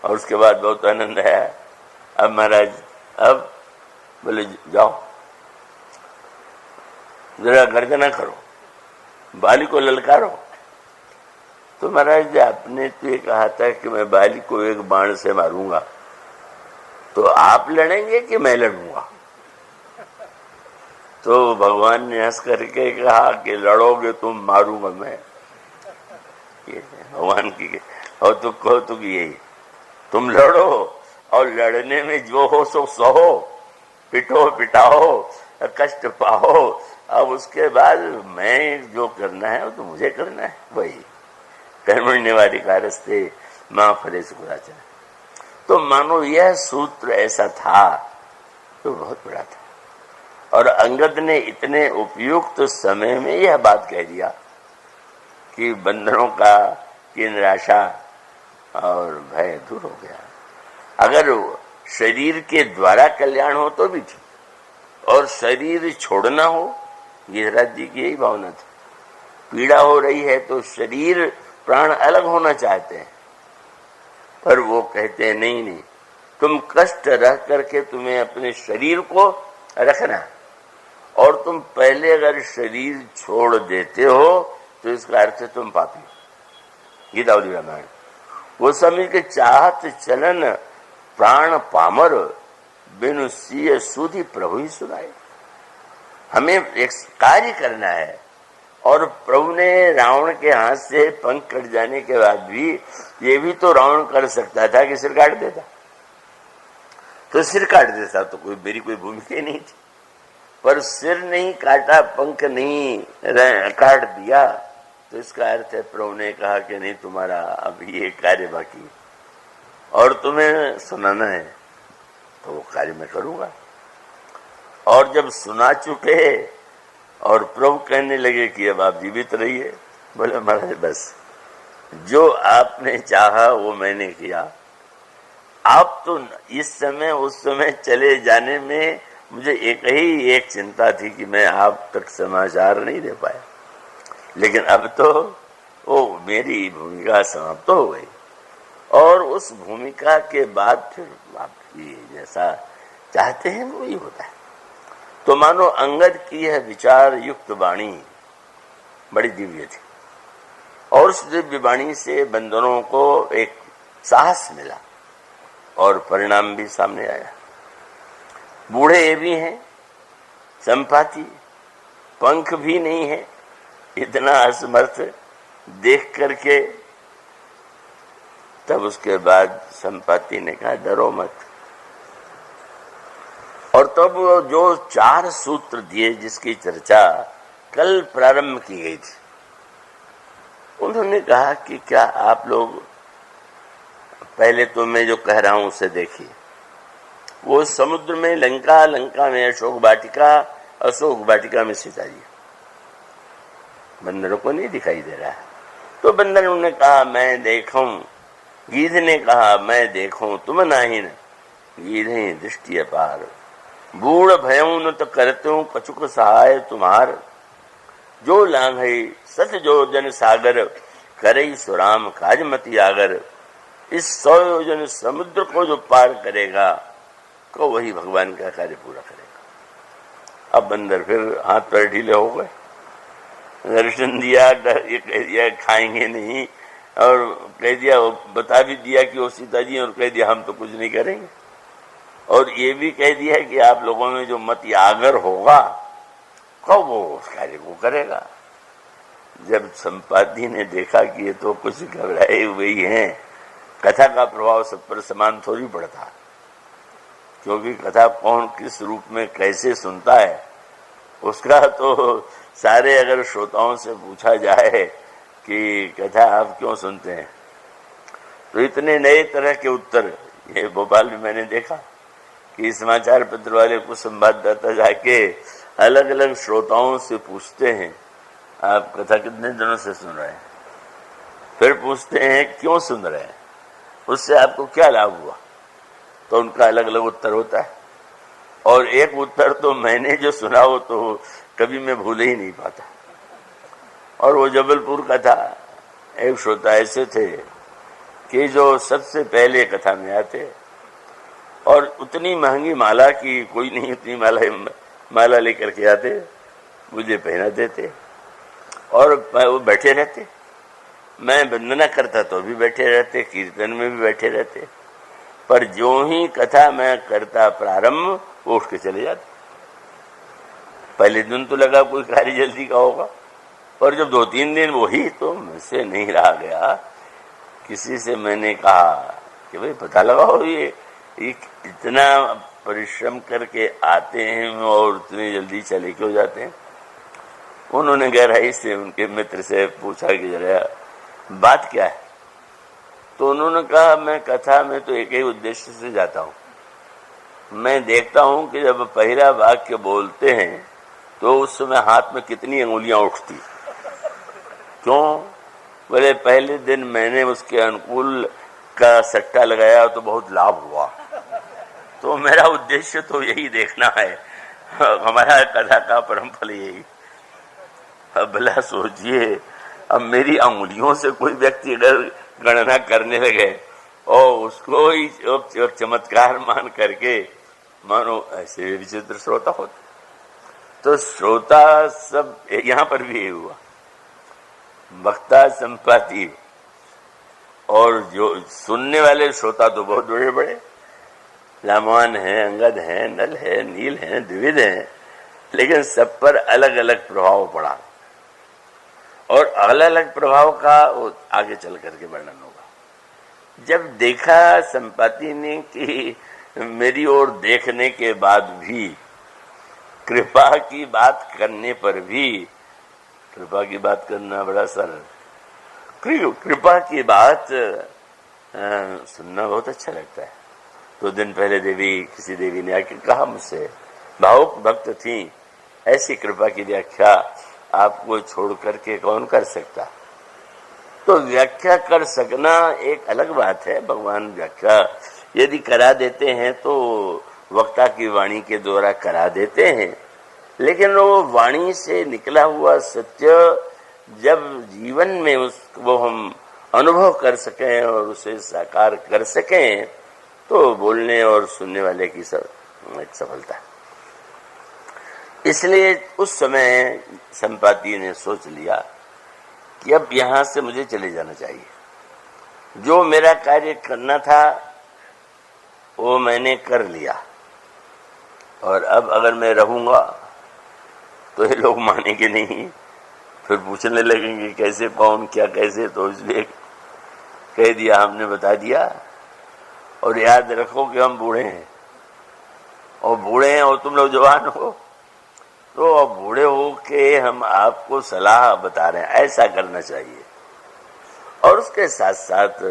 और उसके बाद बहुत आनंद आया। अब महाराज, अब बोले जाओ जरा गर्जना करो, बाली को ललकारो। तो महाराज आपने तो ये कहा था कि मैं बाली को एक बाण से मारूंगा, तो आप लड़ेंगे कि मैं लड़ूंगा? तो भगवान ने हंस करके कहा कि लड़ोगे तुम, मारूंगा मैं। ये भगवान की और तो कहो तो यही, तुम लड़ो और लड़ने में जो हो सो सहो, पिटो पिटाओ, कष्ट पाओ, अब उसके बाद मैं जो करना है वो तो मुझे करना है। वही कर्मण्येवाधिकारस्ते मां फलेषु कदाचन। तो मानो यह सूत्र ऐसा था तो बहुत बड़ा था, और अंगद ने इतने उपयुक्त समय में यह बात कह दिया कि बंधनों का की निराशा और भय दूर हो गया। अगर शरीर के द्वारा कल्याण हो तो भी ठीक, और शरीर छोड़ना हो, गिरिराज जी की यही भावना थी। पीड़ा हो रही है तो शरीर प्राण अलग होना चाहते हैं, पर वो कहते हैं नहीं नहीं, तुम कष्ट रह करके तुम्हें अपने शरीर को रखना, और तुम पहले अगर शरीर छोड़ देते हो तो इसका अर्थ है तुम पापी। गीतावली रामायण। वो समय के चाहत चलन प्राण पामर, बिनु सिय सुधि प्रभु ही सुनाए। हमें एक कार्य करना है, और प्रभु ने रावण के हाथ से पंख कट जाने के बाद भी ये भी तो रावण कर सकता था कि सिर काट देता, तो सिर काट देता तो कोई मेरी कोई भूमिका नहीं थी, पर सिर नहीं काटा, पंख नहीं काट दिया, तो इसका अर्थ है प्रभु ने कहा कि नहीं, तुम्हारा अभी ये कार्य बाकी और तुम्हें सुनाना है, तो वो कार्य मैं करूंगा। और जब सुना चुके और प्रभु कहने लगे कि अब आप जीवित रहिए, बोले महाराज बस जो आपने चाहा वो मैंने किया। आप तो इस समय उस समय चले जाने में मुझे एक चिंता थी कि मैं आप तक समाचार नहीं दे पाया, लेकिन अब तो वो मेरी भूमिका समाप्त हो गई, और उस भूमिका के बाद फिर आप जैसा चाहते हैं वही होता है। तो मानो अंगद की यह विचार युक्त वाणी बड़ी दिव्य थी, और उस दिव्य वाणी से बंदरों को एक साहस मिला और परिणाम भी सामने आया। बूढ़े ये भी हैं, संपाति, पंख भी नहीं है, इतना असमर्थ देख करके तब उसके बाद संपाति ने कहा डरो मत, और तब जो 4 सूत्र दिए जिसकी चर्चा कल प्रारंभ की गई थी, उन्होंने कहा कि क्या आप लोग पहले तो मैं जो कह रहा हूं उसे देखिए। वो समुद्र में लंका, लंका में अशोक वाटिका, अशोक वाटिका में सीता जी। बंदरों को नहीं दिखाई दे रहा है। तो बंदरों ने कहा मैं देखूं, गीध ने कहा मैं देखूं, तुम नाही न गीधे दृष्टि अपार, बूढ़ भयऊ न तो करते हूं कछुक सहाय तुम्हार, जो लांघे सत जो जन सागर, करे सुराम काजमती आगर। इस 100 योजन समुद्र को जो पार करेगा को वही भगवान का कार्य पूरा करेगा। अब बंदर फिर हाथ पैर ढीले हो गए, दर्शन दिया, ये कह दिया खाएंगे नहीं, और कह दिया, बता भी दिया कि वो सीता जी, और कह दिया हम तो कुछ नहीं करेंगे, और ये भी कह दिया कि आप लोगों में जो मत आगर होगा कब वो उस कार्य को करेगा। जब संपादी ने देखा कि ये तो कुछ घबराए हुए ही हैं, कथा का प्रभाव सब पर समान थोड़ी पड़ता, क्योंकि कथा कौन किस रूप में कैसे सुनता है उसका तो सारे अगर श्रोताओं से पूछा जाए कि कथा आप क्यों सुनते हैं, तो इतने नए तरह के उत्तर। ये भोपाल में मैंने देखा कि समाचार पत्र वाले कुछ संवाददाता जाके अलग अलग श्रोताओं से पूछते हैं आप कथा कितने दिनों से सुन रहे हैं, फिर पूछते हैं क्यों सुन रहे हैं, उससे आपको क्या लाभ हुआ, तो उनका अलग अलग उत्तर होता है। और एक उत्तर तो मैंने जो सुना वो तो कभी मैं भूल ही नहीं पाता। और वो जबलपुर का था, एक श्रोता ऐसे थे कि जो सबसे पहले कथा में आते, और उतनी महंगी माला की कोई नहीं, उतनी माला लेकर के आते, मुझे पहना देते, और वो बैठे रहते, मैं वंदना करता तो भी बैठे रहते, कीर्तन में भी बैठे रहते, पर जो ही कथा मैं करता प्रारंभ वो उठ के चले जाते। पहले दिन तो लगा कोई कार्य जल्दी का होगा, और जब 2-3 दिन वही, तो मुझसे नहीं रहा गया। किसी से मैंने कहा कि भाई पता लगाओ ये इतना परिश्रम करके आते हैं और इतनी जल्दी चले क्यों जाते हैं। उन्होंने गहराई से उनके मित्र से पूछा कि जरा बात क्या है, तो उन्होंने कहा मैं कथा में तो एक ही उद्देश्य से जाता हूँ, मैं देखता हूँ कि जब पहला वाक्य बोलते हैं तो उस समय हाथ में कितनी अंगुलियां उठती। क्यों? बोले पहले दिन मैंने उसके अनुकूल का सट्टा लगाया तो बहुत लाभ हुआ, तो मेरा उद्देश्य तो यही देखना है, हमारा कथा का परम फल यही। अब भला सोचिए, अब मेरी अंगुलियों से कोई व्यक्ति अगर गणना करने लगे और उसको ही चमत्कार मान करके, मानो ऐसे विचित्र श्रोता होते। तो श्रोता सब यहाँ पर भी हुआ, वक्ता संपाति, और जो सुनने वाले श्रोता तो बहुत बड़े बड़े, लामवान है, अंगद है, नल है, नील है, द्विविध है, लेकिन सब पर अलग अलग प्रभाव पड़ा, और अलग अलग प्रभाव का आगे चल करके वर्णन होगा। जब देखा संपाति ने कि मेरी ओर देखने के बाद भी, कृपा की बात करने पर भी, कृपा की बात करना बड़ा सरल, कृपा की बात सुनना बहुत अच्छा लगता है। 2 दिन पहले किसी देवी ने आके कहा मुझसे, भावुक भक्त थी, ऐसी कृपा की व्याख्या आपको छोड़ करके कौन कर सकता। तो व्याख्या कर सकना एक अलग बात है, भगवान व्याख्या यदि करा देते हैं तो वक्ता की वाणी के द्वारा करा देते हैं, लेकिन वो वाणी से निकला हुआ सत्य जब जीवन में वो हम अनुभव कर सकें और उसे साकार कर सकें, तो बोलने और सुनने वाले की एक सफलता। इसलिए उस समय संपाति ने सोच लिया कि अब यहां से मुझे चले जाना चाहिए, जो मेरा कार्य करना था वो मैंने कर लिया, और अब अगर मैं रहूंगा तो ये लोग मानेंगे नहीं, फिर पूछने लगेंगे कैसे, कौन, क्या, कैसे। तो इसलिए कह दिया, हमने बता दिया, और याद रखो कि हम बूढ़े हैं, और बूढ़े हैं और तुम लोग जवान हो, तो अब बूढ़े हो के हम आपको सलाह बता रहे हैं, ऐसा करना चाहिए। और उसके साथ साथ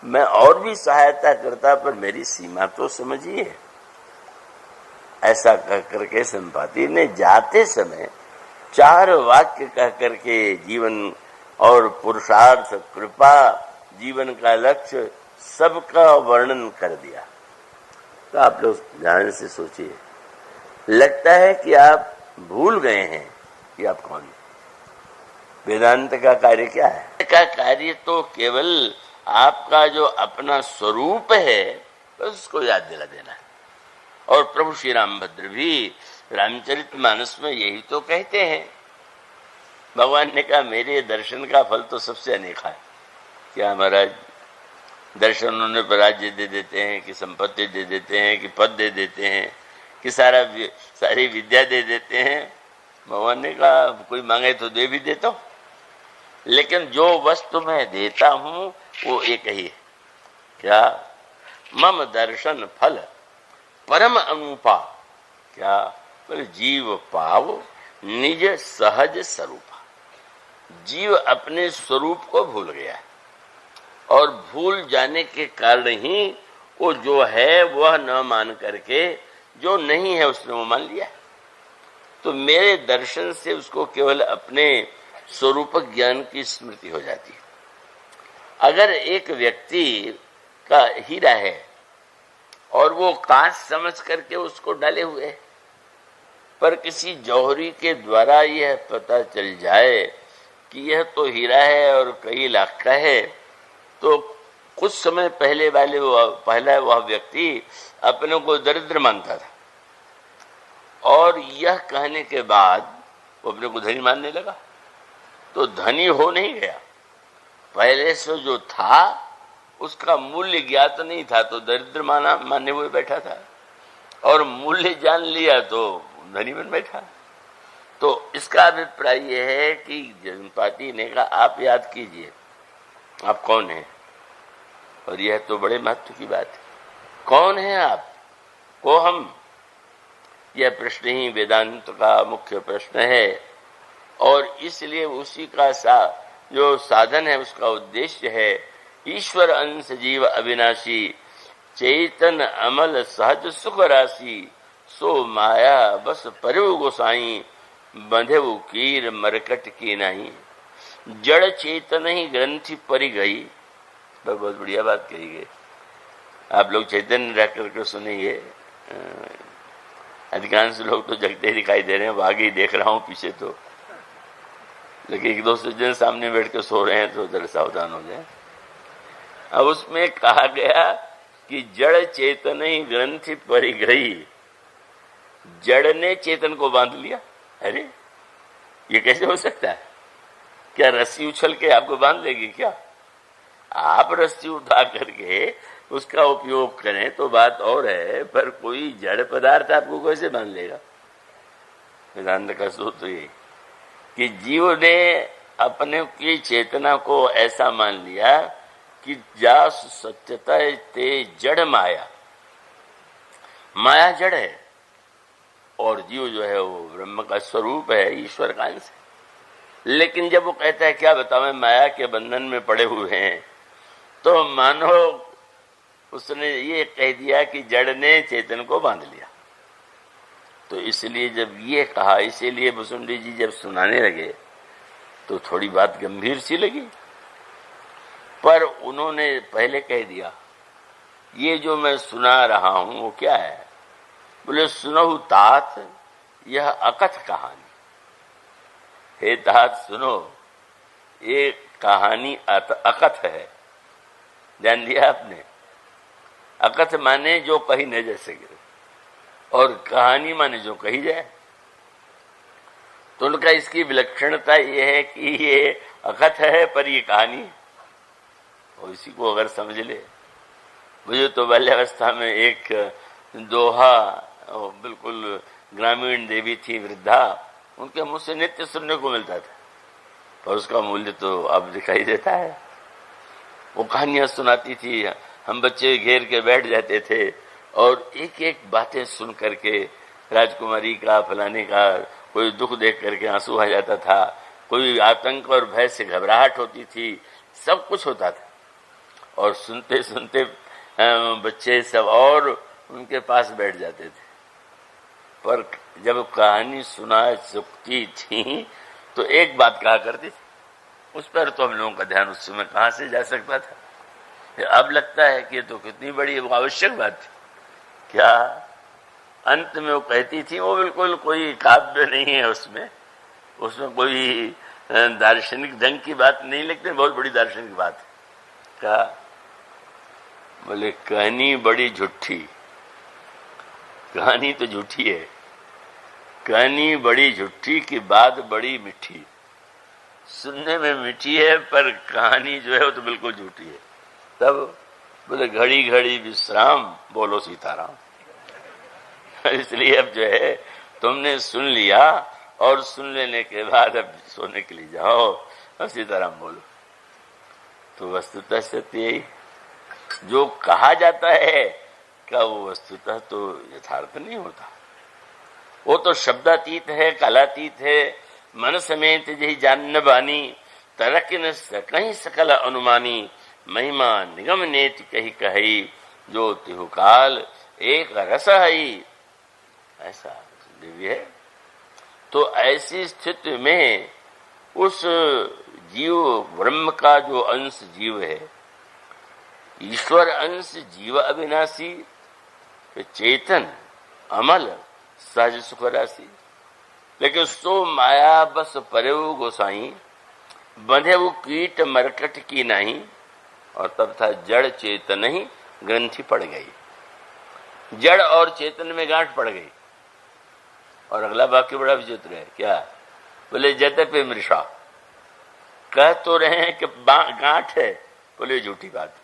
मैं और भी सहायता करता, पर मेरी सीमा तो समझिए। ऐसा कह करके संपाति ने जाते समय 4 वाक्य कह करके जीवन और पुरुषार्थ, कृपा, जीवन का लक्ष्य सबका वर्णन कर दिया। तो आप लोग ध्यान से सोचिए, लगता है कि आप भूल गए हैं कि आप कौन हैं। वेदांत का कार्य क्या है? का कार्य तो केवल आपका जो अपना स्वरूप है बस उसको याद दिला देना है। और प्रभु श्री रामभद्र भी रामचरितमानस में यही तो कहते हैं। भगवान ने कहा मेरे दर्शन का फल तो सबसे अनेका है। क्या महाराज, दर्शन उन्होंने राज्य दे देते हैं कि संपत्ति दे देते हैं कि पद दे देते हैं कि सारी विद्या दे देते हैं। भगवान ने कहा कोई मांगे तो दे भी देता हूं, लेकिन जो वस्तु मैं देता हूं वो एक ही है। क्या? मम दर्शन फल परम अनुपा। क्या? बोले जीव पाव निज सहज स्वरूप। जीव अपने स्वरूप को भूल गया है, और भूल जाने के कारण ही वो जो है वह न मान करके जो नहीं है उसने वो मान लिया। तो मेरे दर्शन से उसको केवल अपने स्वरूप ज्ञान की स्मृति हो जाती है। अगर एक व्यक्ति का हीरा है और वो कांच समझ करके उसको डाले हुए है, पर किसी जौहरी के द्वारा यह पता चल जाए कि यह तो हीरा है और कई लाख का है, तो कुछ समय पहले पहला वह व्यक्ति अपने को दरिद्र मानता था, और यह कहने के बाद वो अपने को धनी मानने लगा। तो धनी हो नहीं गया, पहले से जो था उसका मूल्य ज्ञात नहीं था, तो दरिद्र मानने हुए बैठा था, और मूल्य जान लिया तो धनी बन बैठा। तो इसका अभिप्राय यह है कि जनपाति ने कहा आप याद कीजिए आप कौन हैं, और यह तो बड़े महत्व की बात है। कौन है आप? को हम? यह प्रश्न ही वेदांत का मुख्य प्रश्न है, और इसलिए उसी का जो साधन है उसका उद्देश्य है ईश्वर अंश जीव अविनाशी चेतन अमल सहज सुख राशि सो माया बस परिव गोसाई बंधे कीर मरकट की नहीं जड़ चेतन ही ग्रंथि परी गई। बहुत बढ़िया बात कही गई। आप लोग चैतन्य रह करके सुनिए। अधिकांश लोग तो जगते दिखाई दे रहे हैं, आगे ही देख रहा हूँ पीछे तो, लेकिन एक दो सज्जन सामने बैठ के सो रहे हैं तो जरा सावधान हो जाए। अब उसमें कहा गया कि जड़ चेतन ही ग्रंथि परी गई। जड़ ने चेतन को बांध लिया। अरे ये कैसे हो सकता है? क्या रस्सी उछल के आपको बांध लेगी क्या? आप रस्सी उठा करके उसका उपयोग करें तो बात और है, पर कोई जड़ पदार्थ आपको कैसे बांध लेगा? वेदांत का सूत्र ये कि जीव ने अपने की चेतना को ऐसा मान लिया कि जास सत्यता ते जड़ माया। माया जड़ है और जीव जो है वो ब्रह्म का स्वरूप है, ईश्वर का अंश है। लेकिन जब वो कहता है क्या बताओ माया के बंधन में पड़े हुए हैं, तो मानो उसने ये कह दिया कि जड़ ने चेतन को बांध लिया। तो इसलिए जब ये कहा, इसीलिए भुसुंडी जी जब सुनाने लगे तो थोड़ी बात गंभीर सी लगी, पर उन्होंने पहले कह दिया ये जो मैं सुना रहा हूं वो क्या है? बोले सुनो तात यह अकथ कहानी। हे तात सुनो, ये कहानी अकथ है। ध्यान दिया आपने? अकथ माने जो कही न जा सके, और कहानी माने जो कही जाए। तो उनका इसकी विलक्षणता यह है कि ये अकथ है पर ये कहानी है, और इसी को अगर समझ ले। मुझे तो बाल्यावस्था में एक दोहा, बिल्कुल ग्रामीण देवी थी, वृद्धा, उनके मुंह से नित्य सुनने को मिलता था, पर उसका मूल्य तो अब दिखाई देता है। वो कहानियां सुनाती थी, हम बच्चे घेर के बैठ जाते थे, और एक एक बातें सुन करके राजकुमारी का, फलाने का, कोई दुख देख करके आंसू आ जाता था, कोई आतंक और भय से घबराहट होती थी, सब कुछ होता था। और सुनते सुनते बच्चे सब और उनके पास बैठ जाते थे। पर जब कहानी सुना चुकती थी तो एक बात कहा करती थी, उस पर तो हम लोगों का ध्यान उस समय कहाँ से जा सकता था। अब लगता है कि ये तो कितनी बड़ी आवश्यक बात थी। क्या अंत में वो कहती थी, वो बिल्कुल कोई काव्य नहीं है, उसमें कोई दार्शनिक ढंग की बात नहीं लिखते, बहुत बड़ी दार्शनिक बात है। क्या बोले, कहानी बड़ी झूठी, कहानी तो झूठी है, कहानी बड़ी झूठी की बात बड़ी मीठी। सुनने में मीठी है पर कहानी जो है वो तो बिल्कुल झूठी है। तब बोले, घड़ी घड़ी विश्राम, बोलो सीताराम। इसलिए अब जो है तुमने सुन लिया और सुन लेने के बाद अब सोने के लिए जाओ और सीताराम बोलो। तो वस्तुतः सत्य यही, जो कहा जाता है क्या वो वस्तुतः तो यथार्थ नहीं होता। वो तो शब्दातीत है, कालातीत है। मन समेत जही जान बानी, तरक न कहीं सकल अनुमानी। महिमा निगम नेति कही कही, जो तिहु काल एक रस हई। ऐसा दिव्य है। तो ऐसी स्थिति में उस जीव, ब्रह्म का जो अंश जीव है, ईश्वर अंश जीव अविनाशी, चेतन अमल सहज सुख राशि। लेकिन सो माया बस परेऊ गोसाई, बंधे वो कीट मरकट की नहीं। और तब था जड़ चेतन ही ग्रंथि पड़ गई। जड़ और चेतन में गांठ पड़ गई। और अगला वाक्य बड़ा विचित्र है। क्या बोले, जतपे मृषा, कह तो रहे हैं कि गांठ है, बोले झूठी बात,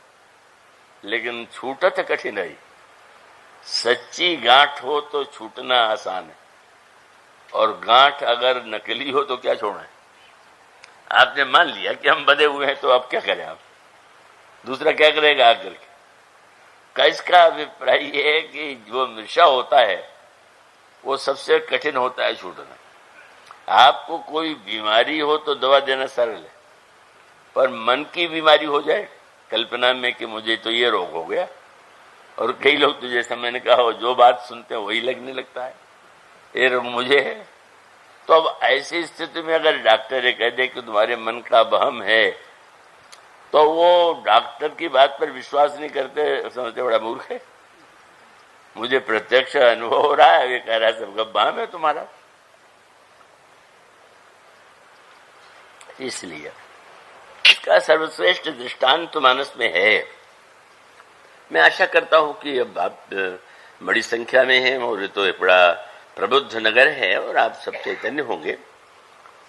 लेकिन छूटत कठिन है। सच्ची गांठ हो तो छूटना आसान है, और गांठ अगर नकली हो तो क्या छोड़ना है। आपने मान लिया कि हम बंधे हुए हैं, तो अब क्या करें आप, दूसरा क्या करेगा आकर के। इसका अभिप्राय ये है कि जो नशा होता है वो सबसे कठिन होता है छूटना। आपको कोई बीमारी हो तो दवा देना सरल है, पर मन की बीमारी हो जाए कल्पना में कि मुझे तो ये रोग हो गया, और कई लोग तो जैसा मैंने कहा जो बात सुनते हैं वही लगने लगता है, ये रोग मुझे है। तो अब ऐसी स्थिति में अगर डॉक्टर ये कह दे कि तुम्हारे मन का वहम है, तो वो डॉक्टर की बात पर विश्वास नहीं करते, समझते बड़ा मूर्ख है। मुझे प्रत्यक्ष अनुभव हो रहा है, ये कह रहा है सबका वहम है तुम्हारा। इसलिए इसका सर्वश्रेष्ठ दृष्टांत मानस में है। मैं आशा करता हूं कि अब आप बड़ी संख्या में हैं और तो एक बड़ा प्रबुद्ध नगर है और आप सब चैतन्य होंगे।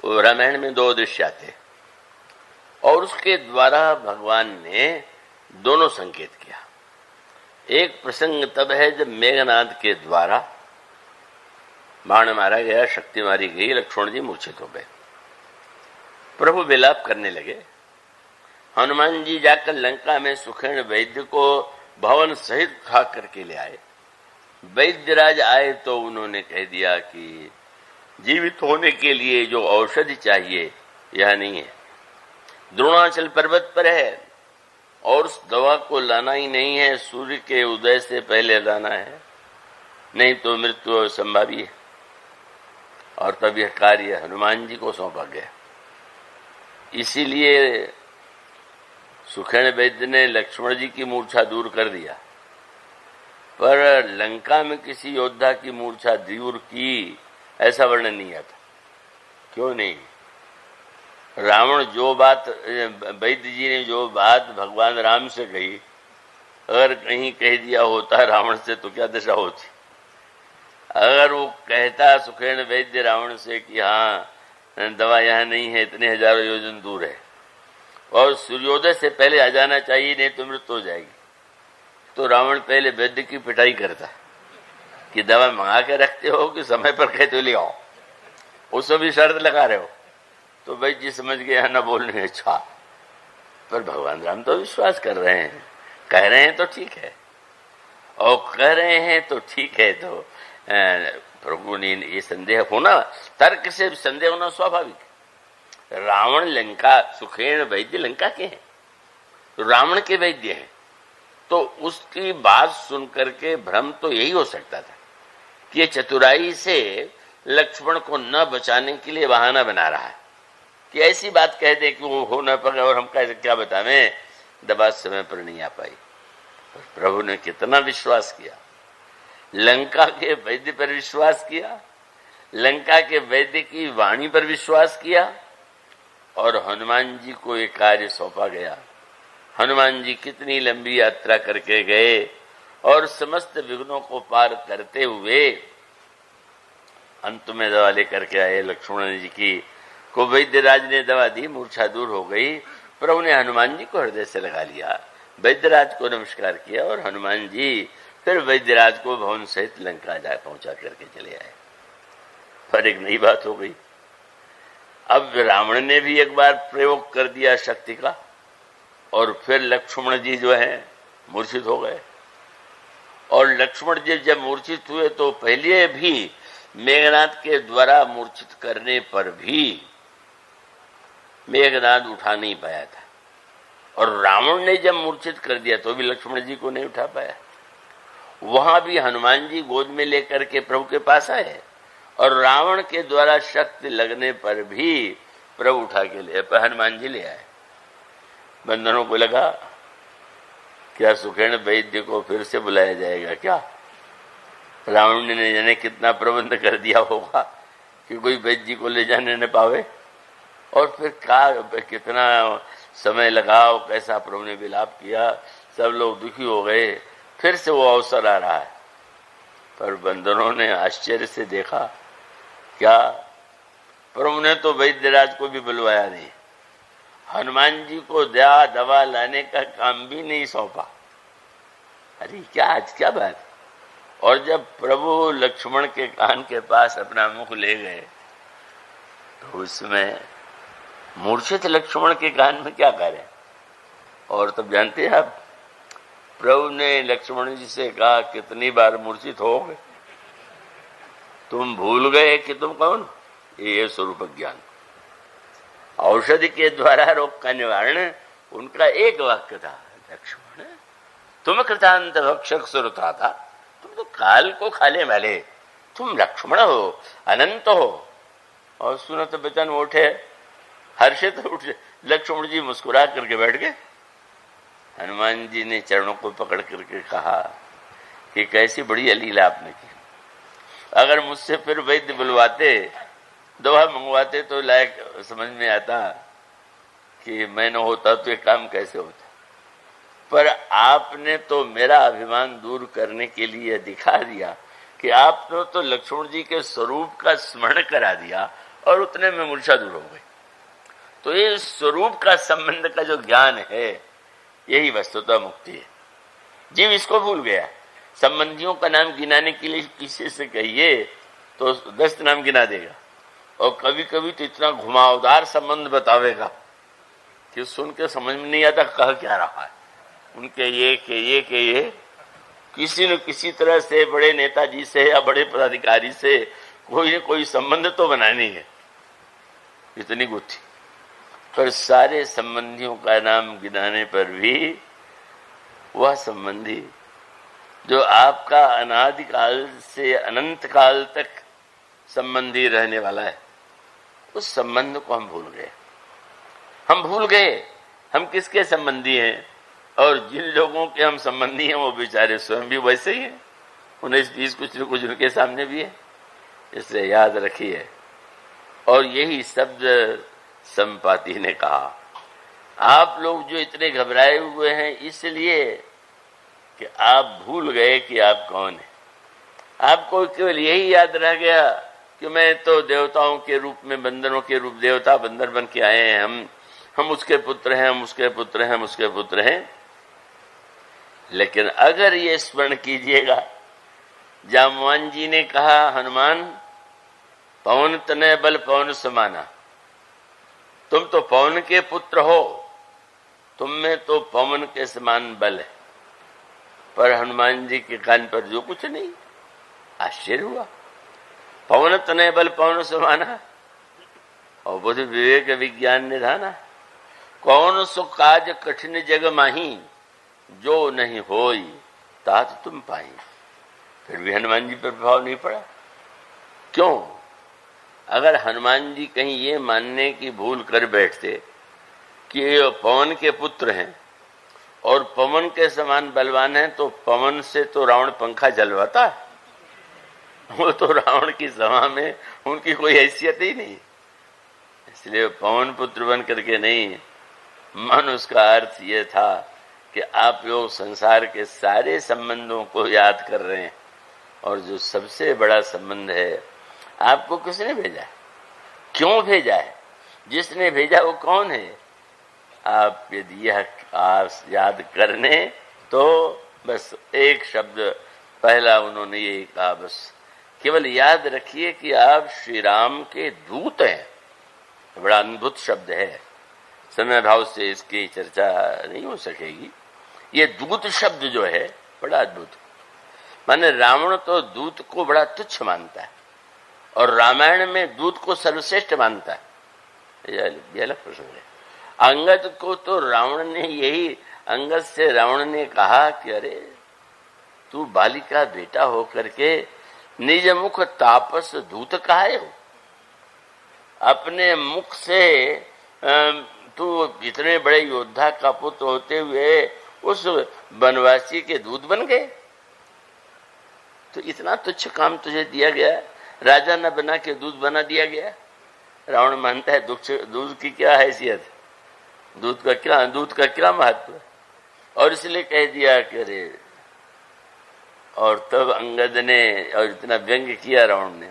और रामायण में 2 दृश्य आते हैं और उसके द्वारा भगवान ने दोनों संकेत किया। एक प्रसंग तब है जब मेघनाद के द्वारा बाण मारा गया, शक्ति मारी गई, लक्ष्मण जी मूर्छित हो गए। प्रभु विलाप करने लगे। हनुमान जी जाकर लंका में सुखेण वैद्य को भवन सहित खा करके ले आए। वैद्यराज आए तो उन्होंने कह दिया कि जीवित होने के लिए जो औषधि चाहिए यह नहीं है, द्रोणाचल पर्वत पर है, और उस दवा को लाना ही नहीं है, सूर्य के उदय से पहले लाना है, नहीं तो मृत्यु संभावी है। और तब यह कार्य हनुमान जी को सौंपा गया। इसीलिए सुखेण वैद्य ने लक्ष्मण जी की मूर्छा दूर कर दिया, पर लंका में किसी योद्धा की मूर्छा दूर की ऐसा वर्णन नहीं आता। क्यों नहीं? रावण जो बात, वैद्य जी ने जो बात भगवान राम से कही, अगर कहीं कह दिया होता रावण से तो क्या दशा होती। अगर वो कहता सुखेण वैद्य रावण से कि हाँ दवा यहाँ नहीं है, इतने हजारों योजन दूर है और सूर्योदय से पहले आ जाना चाहिए, नहीं तो मृत्यु हो जाएगी, तो रावण पहले वैद्य की पिटाई करता कि दवा मंगा के रखते हो कि समय पर कहते ले आओ, उसमें भी शर्त लगा रहे हो। तो वैद्य जी समझ गए न बोलने, अच्छा, पर भगवान राम तो विश्वास कर रहे हैं, कह रहे हैं तो ठीक है। और कह रहे हैं तो ठीक है। तो प्रभु ने ये संदेह होना, तर्क से संदेह होना स्वाभाविक है। रावण लंका, सुखेण वैद्य लंका के हैं, तो रावण के वैद्य हैं, तो उसकी बात सुन करके भ्रम तो यही हो सकता था कि ये चतुराई से लक्ष्मण को न बचाने के लिए बहाना बना रहा है कि ऐसी बात कह दे कि वो हो न पाए और हम कैसे क्या बतावें, दवा समय पर नहीं आ पाई। प्रभु ने कितना विश्वास किया, लंका के वैद्य पर विश्वास किया, लंका के वैद्य की वाणी पर विश्वास किया, और हनुमान जी को एक कार्य सौंपा गया। हनुमान जी कितनी लंबी यात्रा करके गए और समस्त विघ्नों को पार करते हुए अंत में दवा लेकर के आए। लक्ष्मण जी की को वैद्यराज ने दवा दी, मूर्छा दूर हो गई। प्रभु ने हनुमान जी को हृदय से लगा लिया, वैद्यराज को नमस्कार किया, और हनुमान जी फिर वैद्यराज को भवन सहित लंका जा पहुंचा करके चले आए। पर एक नई बात हो गई, अब रावण ने भी एक बार प्रयोग कर दिया शक्ति का, और फिर लक्ष्मण जी जो है मूर्छित हो गए। और लक्ष्मण जी जब मूर्छित हुए तो पहले भी मेघनाद के द्वारा मूर्छित करने पर भी मेघनाद उठा नहीं पाया था, और रावण ने जब मूर्छित कर दिया तो भी लक्ष्मण जी को नहीं उठा पाया। वहां भी हनुमान जी गोद में लेकर के प्रभु के पास आए, और रावण के द्वारा शक्ति लगने पर भी प्रभु उठा के ले, पर हनुमान जी ले आए। बंदरों को लगा क्या सुखेण वैद्य को फिर से बुलाया जाएगा क्या? रावण ने जाने कितना प्रबंध कर दिया होगा कि कोई वैद्य को ले जाने न पावे, और फिर कितना समय लगा, कैसा प्रभु ने विलाप किया, सब लोग दुखी हो गए। फिर से वो अवसर आ रहा है, पर बंदरों ने आश्चर्य से देखा क्या प्रभु ने तो वैद्यराज को भी बुलवाया नहीं, हनुमान जी को दवा लाने का काम भी नहीं सौंपा। अरे क्या आज क्या बात। और जब प्रभु लक्ष्मण के कान के पास अपना मुख ले गए तो उसमें मूर्छित लक्ष्मण के कान में क्या करें। और तब जानते हैं आप, प्रभु ने लक्ष्मण जी से कहा कितनी बार मूर्छित हो गए, तुम भूल गए कि तुम कौन? ये स्वरूप ज्ञान। औषधि के द्वारा रोग का निवारण उनका एक वाक्य था, लक्ष्मण तुम कृतांत भक्षक सुरता था, तुम तो काल को खाने वाले, तुम लक्ष्मण हो, अनंत हो। और सुनत बचन उठे, हर्षित उठे, लक्ष्मण जी मुस्कुरा करके बैठ गए। हनुमान जी ने चरणों को पकड़ करके कहा कि कैसी बढ़िया लीला आपने की, अगर मुझसे फिर वैद्य बुलवाते, दवा मंगवाते तो लायक समझ में आता कि मैं न होता तो ये काम कैसे होता। पर आपने तो मेरा अभिमान दूर करने के लिए दिखा दिया कि आपने तो लक्ष्मण जी के स्वरूप का स्मरण करा दिया और उतने में मूर्छा दूर हो गई। तो ये स्वरूप का संबंध का जो ज्ञान है, यही वस्तुतः मुक्ति है। जीव इसको भूल गया। संबंधियों का नाम गिनाने के लिए किसी से कहिए तो 10 नाम गिना देगा, और कभी कभी तो इतना घुमावदार संबंध बतावेगा कि सुन के समझ में नहीं आता कह क्या रहा है। उनके ये किसी न किसी तरह से बड़े नेताजी से या बड़े पदाधिकारी से कोई न कोई संबंध तो बनानी है, इतनी गुत्थी। पर सारे संबंधियों का नाम गिनाने पर भी वह संबंधी जो आपका अनादिकाल से अनंत काल तक संबंधी रहने वाला है, उस संबंध को हम भूल गए। हम भूल गए हम किसके संबंधी हैं, और जिन लोगों के हम संबंधी हैं वो बेचारे स्वयं भी वैसे ही हैं। 19-20 कुछ न कुछ उनके सामने भी है। इसलिए याद रखिए। और यही शब्द संपाति ने कहा, आप लोग जो इतने घबराए हुए हैं इसलिए कि आप भूल गए कि आप कौन हैं। आपको केवल यही याद रह गया कि मैं तो देवताओं के रूप में, बंदरों के रूप, देवता बंदर बन के आए हैं, हम उसके पुत्र हैं, हम उसके पुत्र हैं, हम उसके पुत्र हैं। लेकिन अगर ये स्मरण कीजिएगा, जामवान जी ने कहा, हनुमान पवन तनय बल पवन समाना, तुम तो पवन के पुत्र हो, तुम में तो पवन के समान बल है। पर हनुमान जी के कान पर जो कुछ नहीं। आश्चर्य हुआ। पवन तनय बल पवन समाना और बुद्धि विवेक विज्ञान निधाना। कौन सो काज कठिन जग माही, जो नहीं होई तात तुम पाई। फिर भी हनुमान जी पर प्रभाव नहीं पड़ा। क्यों? अगर हनुमान जी कहीं ये मानने की भूल कर बैठते कि ये पवन के पुत्र हैं और पवन के समान बलवान हैं, तो पवन से तो रावण पंखा जलवाता है। वो तो रावण की सभा में उनकी कोई हैसियत ही नहीं। इसलिए पवन पुत्र बन करके नहीं, मन उसका अर्थ ये था कि आप लोग संसार के सारे संबंधों को याद कर रहे हैं और जो सबसे बड़ा संबंध है, आपको किसने भेजा है, क्यों भेजा है, जिसने भेजा वो कौन है। आप यदि यह याद करने तो बस एक शब्द पहला उन्होंने ये कहा, बस केवल याद रखिए कि आप श्री राम के दूत हैं। बड़ा अद्भुत शब्द है, समय भाव से इसकी चर्चा नहीं हो सकेगी। ये दूत शब्द जो है बड़ा अद्भुत। माने रावण तो दूत को बड़ा तुच्छ मानता है और रामायण में दूत को सर्वश्रेष्ठ मानता है। ये अलग प्रसंग है। अंगद को तो रावण ने यही, अंगद से रावण ने कहा कि अरे तू बालिका बेटा हो करके निज मुख तापस दूत कहाए हो। अपने मुख से तू इतने बड़े योद्धा का पुत्र होते हुए उस वनवासी के दूत बन गए। तो इतना तुच्छ काम तुझे दिया गया, राजा न बना के दूत बना दिया गया। रावण मानता है दूध की क्या हैसियत, दूध का क्या महत्व है, और इसलिए कह दिया कि अरे। और तब अंगद ने और इतना व्यंग्य किया रावण ने,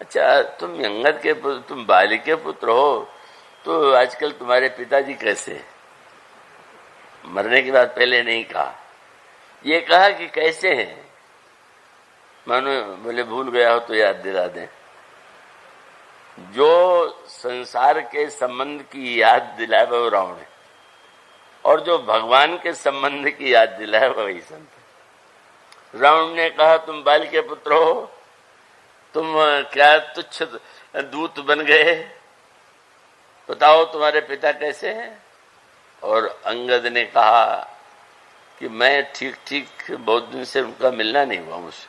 अच्छा तुम अंगद के तुम बाली के पुत्र हो, तो आजकल तुम्हारे पिताजी कैसे हैं? मरने के बाद पहले नहीं कहा, ये कहा कि कैसे हैं। मानो बोले भूल गया हो तो याद दिला दें। जो संसार के संबंध की याद दिलाए वो रावण है, और जो भगवान के संबंध की याद दिलाए वही संत है। रावण ने कहा तुम बाल के पुत्र हो, तुम क्या तुच्छ दूत बन गए, बताओ तुम्हारे पिता कैसे हैं। और अंगद ने कहा कि मैं ठीक ठीक बहुत दिन से उनका मिलना नहीं हुआ मुझसे,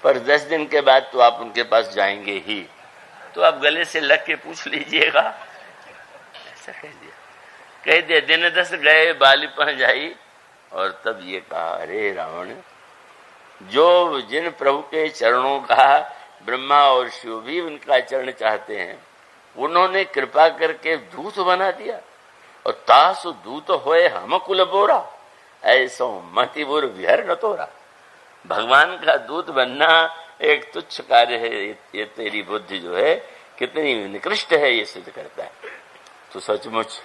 पर 10 दिन के बाद तो आप उनके पास जाएंगे ही, तो आप गले से लग के पूछ लीजिएगा। ऐसा कह दिया दिन 10 गए बालीपन जाई। और तब ये कहा अरे रावण, जो जिन प्रभु के चरणों का ब्रह्मा और शिव भी उनका चरण चाहते हैं, उन्होंने कृपा करके दूत बना दिया। और तासु दूत होए हम कुल बोरा, ऐसो मतिबुर विहर न तोरा। भगवान का दूत बनना एक तुच्छ कार्य है, ये तेरी बुद्धि जो है कितनी निकृष्ट है, ये सिद्ध करता है। तो सचमुच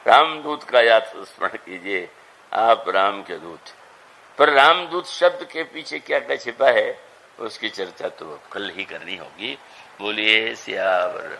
रामदूत का याद स्मरण कीजिए, आप राम के दूत। पर रामदूत शब्द के पीछे क्या क्या छिपा है, उसकी चर्चा तो कल ही करनी होगी। बोलिए सियावर।